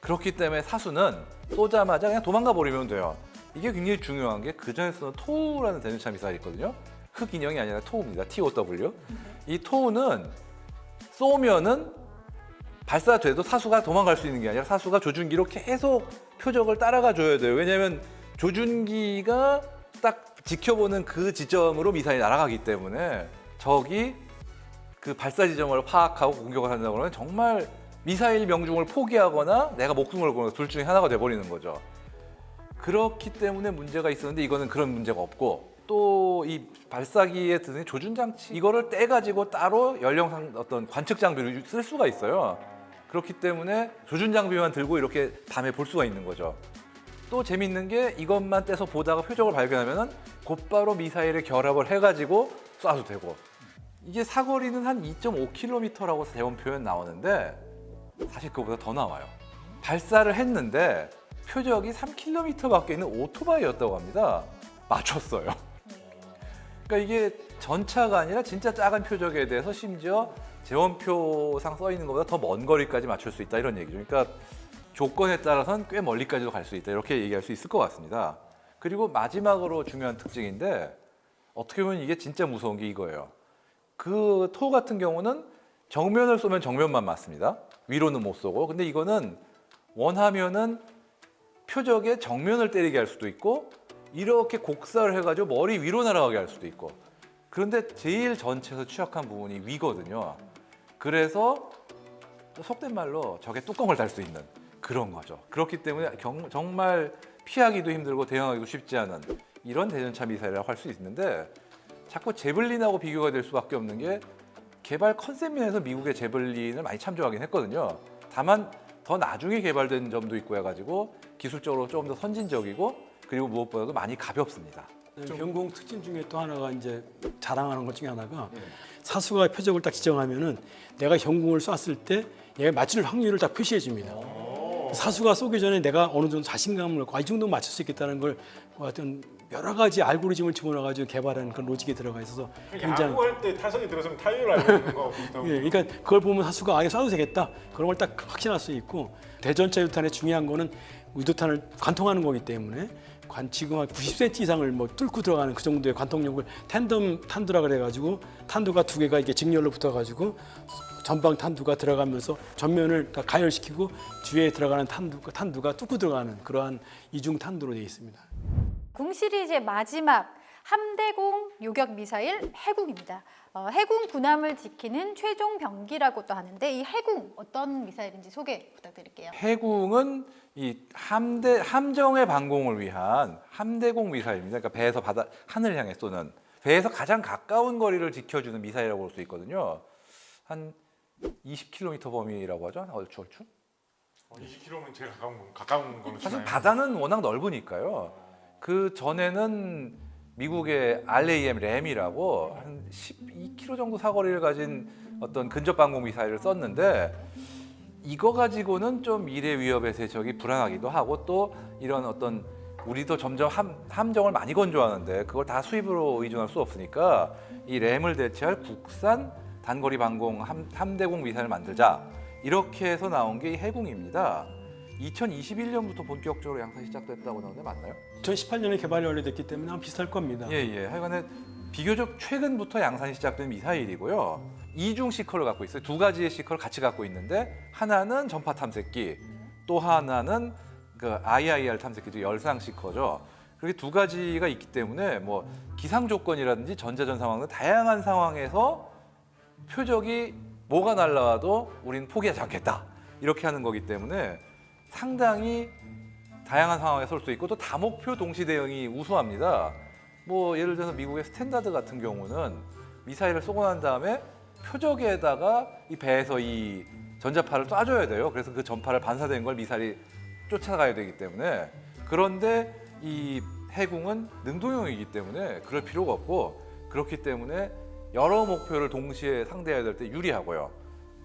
그렇기 때문에 사수는 쏘자마자 그냥 도망가 버리면 돼요. 이게 굉장히 중요한 게 그전에 쓰는 토우라는 대전차 미사일이 있거든요. 흑인형이 아니라 토우입니다. TOW. 이 토우는 쏘면은 발사돼도 사수가 도망갈 수 있는 게 아니라 사수가 조준기로 계속 표적을 따라가 줘야 돼요. 왜냐하면 조준기가 딱 지켜보는 그 지점으로 미사일이 날아가기 때문에 적이 그 발사 지점을 파악하고 공격을 한다고 하면 정말 미사일 명중을 포기하거나 내가 목숨을 걸거나 둘 중에 하나가 돼버리는 거죠. 그렇기 때문에 문제가 있었는데 이거는 그런 문제가 없고 또 이 발사기에 드는 조준 장치 이거를 떼가지고 따로 연령상 어떤 관측 장비를 쓸 수가 있어요. 그렇기 때문에 조준 장비만 들고 이렇게 밤에 볼 수가 있는 거죠. 또 재밌는 게 이것만 떼서 보다가 표적을 발견하면은 곧바로 미사일에 결합을 해가지고 쏴도 되고. 이게 사거리는 한 2.5km라고 대원 표현 나오는데 사실 그거보다 더 나와요. 발사를 했는데 표적이 3km밖에 있는 오토바이였다고 합니다. 맞췄어요. 그러니까 이게 전차가 아니라 진짜 작은 표적에 대해서 심지어 제원표상 써 있는 것보다 더 먼 거리까지 맞출 수 있다 이런 얘기죠. 그러니까 조건에 따라서는 꽤 멀리까지도 갈 수 있다 이렇게 얘기할 수 있을 것 같습니다. 그리고 마지막으로 중요한 특징인데 어떻게 보면 이게 진짜 무서운 게 이거예요. 그 토 같은 경우는 정면을 쏘면 정면만 맞습니다. 위로는 못 쏘고. 근데 이거는 원하면은 표적의 정면을 때리게 할 수도 있고 이렇게 곡사를 해가지고 머리 위로 날아가게 할 수도 있고. 그런데 제일 전체에서 취약한 부분이 위거든요. 그래서 속된 말로 적의 뚜껑을 달 수 있는 그런 거죠. 그렇기 때문에 정말 피하기도 힘들고 대응하기도 쉽지 않은 이런 대전차 미사일이라고 할 수 있는데 자꾸 제블린하고 비교가 될 수밖에 없는 게 개발 컨셉 면에서 미국의 제블린을 많이 참조하긴 했거든요. 다만 더 나중에 개발된 점도 있고 해가지고 기술적으로 조금 더 선진적이고 그리고 무엇보다도 많이 가볍습니다. 경공 특징 중에 또 하나가 이제 자랑하는 것 중에 하나가 사수가 표적을 딱 지정하면은 내가 현궁을 쐈을 때 얘가 맞출 확률을 딱 표시해 줍니다. 사수가 쏘기 전에 내가 어느 정도 자신감을 이 정도 맞출 수 있겠다는 걸 어떤 여러 가지 알고리즘을 집어넣어가지고 개발한 그런 로직이 들어가 있어서 굉장히 야구할 때 타석에 들어서면 타율을 알고 있는 거 비슷하고. 예, 그러니까 그걸 보면 사수가 아예 쏴도 되겠다 그런 걸 딱 확신할 수 있고 대전차 유도탄의 중요한 거는 유도탄을 관통하는 거기 때문에 지금 한 90cm 이상을 뭐 뚫고 들어가는 그 정도의 관통력을 텐덤 탄두라 그래가지고 탄두가 두 개가 이게 직렬로 붙어가지고 전방 탄두가 들어가면서 전면을 다 가열시키고 주위에 들어가는 탄두가 뚫고 들어가는 그러한 이중 탄두로 되어 있습니다. 궁 시리즈의 마지막 함대공 요격 미사일 해궁입니다. 해궁 군함을 지키는 최종 병기라고도 하는데 이 해궁 어떤 미사일인지 소개 부탁드릴게요. 해궁은 이 함정의 방공을 위한 함대공 미사일입니다. 그러니까 배에서 하늘 향해 쏘는 배에서 가장 가까운 거리를 지켜주는 미사일이라고 볼 수 있거든요. 한 20km 범위라고 하죠. 얼추. 20km면 제일 가까운 거는 사실 바다는 워낙 넓으니까요. 그 전에는 미국의 RAM 램이라고 한 12km 정도 사거리를 가진 어떤 근접 방공 미사일을 썼는데 이거 가지고는 좀 미래 위협의 세력이 불안하기도 하고 또 이런 어떤 우리도 점점 함정을 많이 건조하는데 그걸 다 수입으로 의존할 수 없으니까 이 램을 대체할 국산 단거리 방공 함대공 미사일을 만들자. 이렇게 해서 나온 게 이 해궁입니다. 2021년부터 본격적으로 양산 시작됐다고 나오는데 맞나요? 2018년에 개발이 완료됐기 때문에 아마 비슷할 겁니다. 예. 하여간에 비교적 최근부터 양산이 시작된 미사일이고요. 이중 시커를 갖고 있어요. 두 가지의 시커를 같이 갖고 있는데 하나는 전파 탐색기, 또 하나는 그 IIR 탐색기, 즉 열상 시커죠. 그렇게 두 가지가 있기 때문에 뭐 기상 조건이라든지 전자전 상황 등 다양한 상황에서 표적이 뭐가 날라와도 우리는 포기하지 않겠다. 이렇게 하는 거기 때문에 상당히 다양한 상황에 설 수 있고 또 다목표 동시 대응이 우수합니다. 뭐 예를 들어서 미국의 스탠다드 같은 경우는 미사일을 쏘고 난 다음에 표적에다가 이 배에서 이 전자파를 쏴줘야 돼요. 그래서 그 전파를 반사된 걸 미사일이 쫓아가야 되기 때문에 그런데 이 해궁은 능동형이기 때문에 그럴 필요가 없고 그렇기 때문에 여러 목표를 동시에 상대해야 될 때 유리하고요.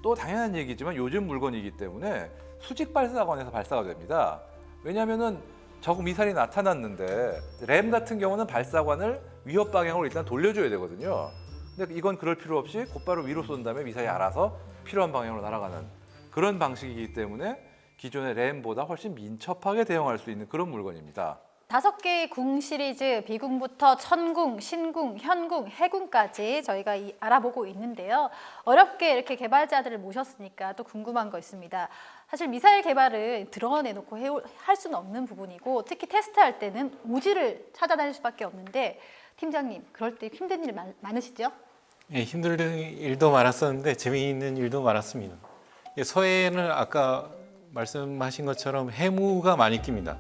또 당연한 얘기지만 요즘 물건이기 때문에 수직 발사관에서 발사가 됩니다. 왜냐하면은 적 미사일이 나타났는데 램 같은 경우는 발사관을 위협 방향으로 일단 돌려줘야 되거든요. 근데 이건 그럴 필요 없이 곧바로 위로 쏜 다음에 미사일이 알아서 필요한 방향으로 날아가는 그런 방식이기 때문에 기존의 램보다 훨씬 민첩하게 대응할 수 있는 그런 물건입니다. 5개의 궁 시리즈, 비궁부터 천궁, 신궁, 현궁, 해궁까지 저희가 알아보고 있는데요. 어렵게 이렇게 개발자들을 모셨으니까 또 궁금한 거 있습니다. 사실 미사일 개발을 드러내놓고 할 수는 없는 부분이고 특히 테스트할 때는 오지를 찾아다닐 수밖에 없는데 팀장님, 그럴 때 힘든 일 많으시죠? 예, 힘든 일도 많았었는데 재미있는 일도 많았습니다. 예, 서해에는 아까 말씀하신 것처럼 해무가 많이 낍니다.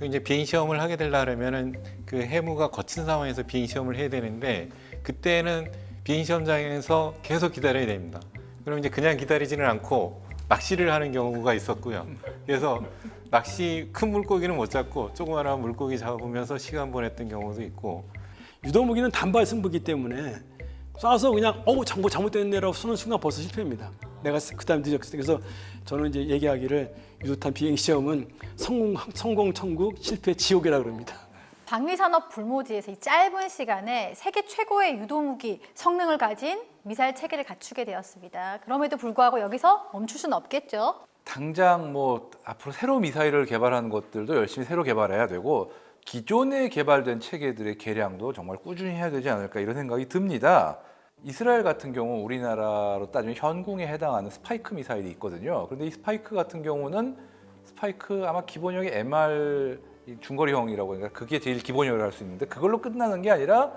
이제 비행 시험을 하게 되려면은 그 해무가 거친 상황에서 비행 시험을 해야 되는데 그때는 비행 시험장에서 계속 기다려야 됩니다. 그럼 이제 그냥 기다리지는 않고 낚시를 하는 경우가 있었고요. 그래서 낚시 큰 물고기는 못 잡고 조그마한 물고기 잡으면서 시간 보냈던 경우도 있고. 유도무기는 단발 승부기 때문에 쏴서 그냥 잘못됐네라고 쏘는 순간 벌써 실패입니다. 내가 그다음 늦었을 때. 그래서 저는 이제 얘기하기를 유도탄 비행 시험은 성공 천국, 실패 지옥이라고 그럽니다. 방위산업 불모지에서 이 짧은 시간에 세계 최고의 유도무기 성능을 가진 미사일 체계를 갖추게 되었습니다. 그럼에도 불구하고 여기서 멈출 수는 없겠죠. 당장 뭐 앞으로 새로 미사일을 개발하는 것들도 열심히 새로 개발해야 되고 기존에 개발된 체계들의 개량도 정말 꾸준히 해야 되지 않을까 이런 생각이 듭니다. 이스라엘 같은 경우 우리나라로 따지면 현궁에 해당하는 스파이크 미사일이 있거든요. 그런데 이 스파이크 같은 경우는 스파이크 아마 기본형이 MR 중거리형이라고 하니까 그게 제일 기본형으로 할 수 있는데 그걸로 끝나는 게 아니라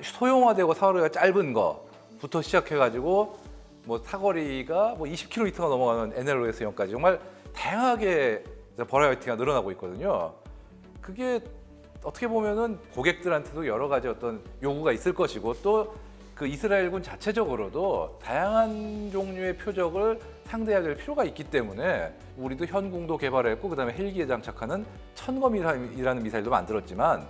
소형화되고 사거리가 짧은 거부터 시작해가지고 뭐 사거리가 뭐 20km가 넘어가는 NLOS형까지 정말 다양하게 버라이어티가 늘어나고 있거든요. 그게 어떻게 보면은 고객들한테도 여러 가지 어떤 요구가 있을 것이고 또 그 이스라엘군 자체적으로도 다양한 종류의 표적을 상대해야 될 필요가 있기 때문에 우리도 현궁도 개발했고 그다음에 헬기에 장착하는 천검이라는 미사일도 만들었지만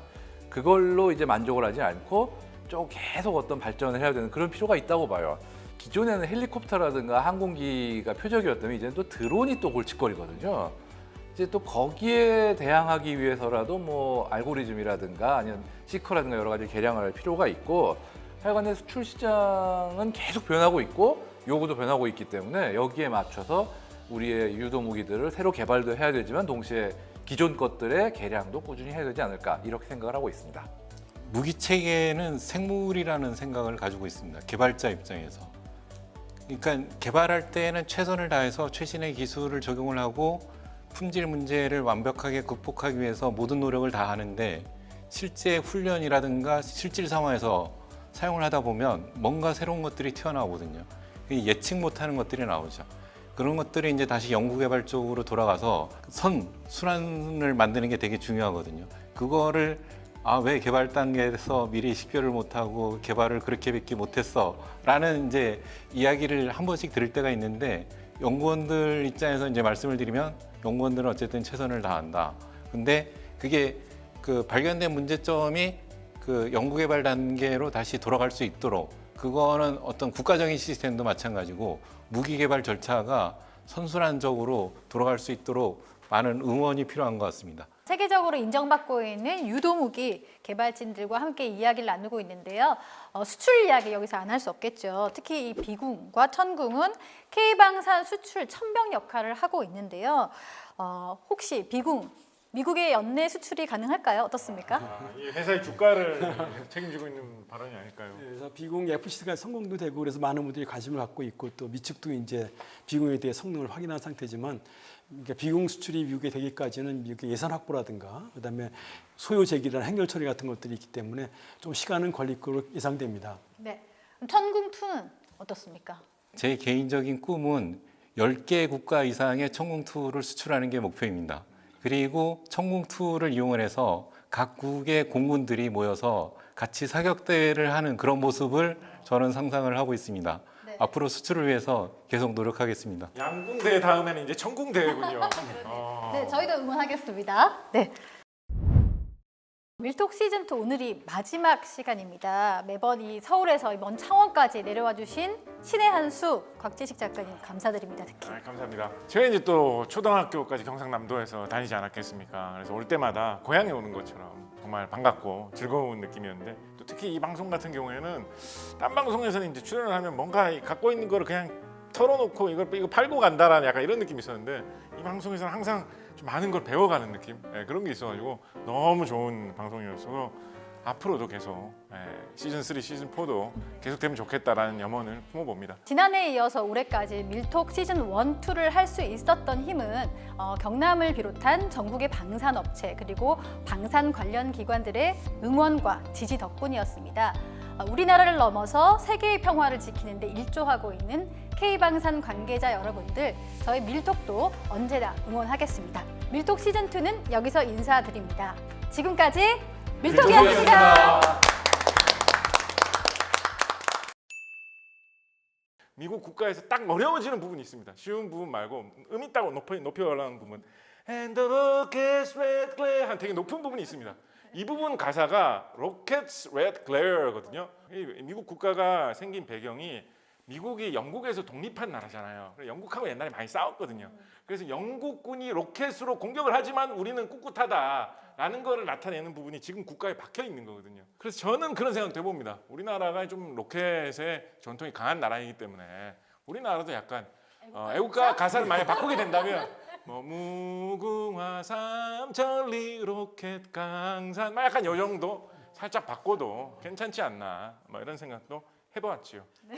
그걸로 이제 만족을 하지 않고 좀 계속 어떤 발전을 해야 되는 그런 필요가 있다고 봐요. 기존에는 헬리콥터라든가 항공기가 표적이었다면 이제는 또 드론이 또 골칫거리거든요. 이제 또 거기에 대항하기 위해서라도 뭐 알고리즘이라든가 아니면 시커라든가 여러 가지 개량을 할 필요가 있고 하여간에 수출 시장은 계속 변하고 있고 요구도 변하고 있기 때문에 여기에 맞춰서 우리의 유도 무기들을 새로 개발도 해야 되지만 동시에 기존 것들의 개량도 꾸준히 해야 되지 않을까 이렇게 생각을 하고 있습니다. 무기 체계는 생물이라는 생각을 가지고 있습니다. 개발자 입장에서. 그러니까 개발할 때는 최선을 다해서 최신의 기술을 적용을 하고 품질 문제를 완벽하게 극복하기 위해서 모든 노력을 다 하는데 실제 훈련이라든가 실질 상황에서 사용을 하다 보면 뭔가 새로운 것들이 튀어나오거든요. 예측 못하는 것들이 나오죠. 그런 것들이 이제 다시 연구개발 쪽으로 돌아가서 순환을 만드는 게 되게 중요하거든요. 그거를 왜 개발 단계에서 미리 식별을 못하고 개발을 그렇게밖에 못했어 라는 이제 이야기를 한 번씩 들을 때가 있는데 연구원들 입장에서 이제 말씀을 드리면 연구원들은 어쨌든 최선을 다한다. 근데 그게 그 발견된 문제점이 그 연구개발 단계로 다시 돌아갈 수 있도록 그거는 어떤 국가적인 시스템도 마찬가지고 무기 개발 절차가 선순환적으로 돌아갈 수 있도록 많은 응원이 필요한 것 같습니다. 세계적으로 인정받고 있는 유도무기 개발진들과 함께 이야기를 나누고 있는데요. 수출 이야기 여기서 안 할 수 없겠죠. 특히 이 비궁과 천궁은 K방산 수출 천병 역할을 하고 있는데요. 혹시 비궁, 미국의 연내 수출이 가능할까요? 어떻습니까? 이 회사의 주가를 책임지고 있는 발언이 아닐까요? 그래서 비궁 FC가 성공도 되고 그래서 많은 분들이 관심을 갖고 있고 또 미측도 이제 비궁에 대해 성능을 확인한 상태지만 그러니까 비궁 수출이 미국에 되기까지는 미국의 예산 확보라든가 그다음에 소요 제기나 행렬 처리 같은 것들이 있기 때문에 좀 시간은 걸릴 거로 예상됩니다. 네. 그럼 천궁2는 어떻습니까? 제 개인적인 꿈은 10개 국가 이상의 천궁2를 수출하는 게 목표입니다. 그리고 천궁2를 이용을 해서 각국의 공군들이 모여서 같이 사격대회를 하는 그런 모습을 저는 상상을 하고 있습니다. 네. 앞으로 수출을 위해서 계속 노력하겠습니다. 양궁대회 다음에는 이제 천궁대회군요. 네, 저희도 응원하겠습니다. 네. 밀톡 시즌 2 오늘이 마지막 시간입니다. 매번 이 서울에서 먼 창원까지 내려와 주신 신의 한 수 곽지식 작가님 감사드립니다. 특히. 감사합니다. 제가 이제 또 초등학교까지 경상남도에서 다니지 않았겠습니까? 그래서 올 때마다 고향에 오는 것처럼 정말 반갑고 즐거운 느낌이었는데 또 특히 이 방송 같은 경우에는 딴 방송에서는 이제 출연을 하면 뭔가 갖고 있는 거를 그냥 털어놓고 이거 팔고 간다라는 약간 이런 느낌이 있었는데 이 방송에서는 항상 좀 많은 걸 배워가는 느낌 그런 게 있어가지고 너무 좋은 방송이었어서 앞으로도 계속 시즌 3, 시즌 4도 계속되면 좋겠다라는 염원을 품어봅니다. 지난해에 이어서 올해까지 밀톡 시즌 1, 2를 할 수 있었던 힘은 경남을 비롯한 전국의 방산업체 그리고 방산 관련 기관들의 응원과 지지 덕분이었습니다. 우리나라를 넘어서 세계의 평화를 지키는 데 일조하고 있는 K방산 관계자 여러분들, 저희 밀톡도 언제나 응원하겠습니다. 밀톡 시즌 2는 여기서 인사드립니다. 지금까지 밀톡이었습니다. 미국 국가에서 딱 어려워지는 부분이 있습니다. 쉬운 부분 말고 음이 딱 높이 올라가는 부분 And the rocket's red glare 한 되게 높은 부분이 있습니다. 이 부분 가사가 Rocket's red glare거든요. 미국 국가가 생긴 배경이 미국이 영국에서 독립한 나라잖아요. 영국하고 옛날에 많이 싸웠거든요. 그래서 영국군이 로켓으로 공격을 하지만 우리는 꿋꿋하다라는 거를 나타내는 부분이 지금 국가에 박혀 있는 거거든요. 그래서 저는 그런 생각도 해봅니다. 우리나라가 좀 로켓의 전통이 강한 나라이기 때문에 우리나라도 약간 애국가 가사를 많이 바꾸게 된다면 뭐 무궁화 삼천리 로켓 강산 막 약간 요 정도 살짝 바꿔도 괜찮지 않나 뭐 이런 생각도 해보았지요. 네.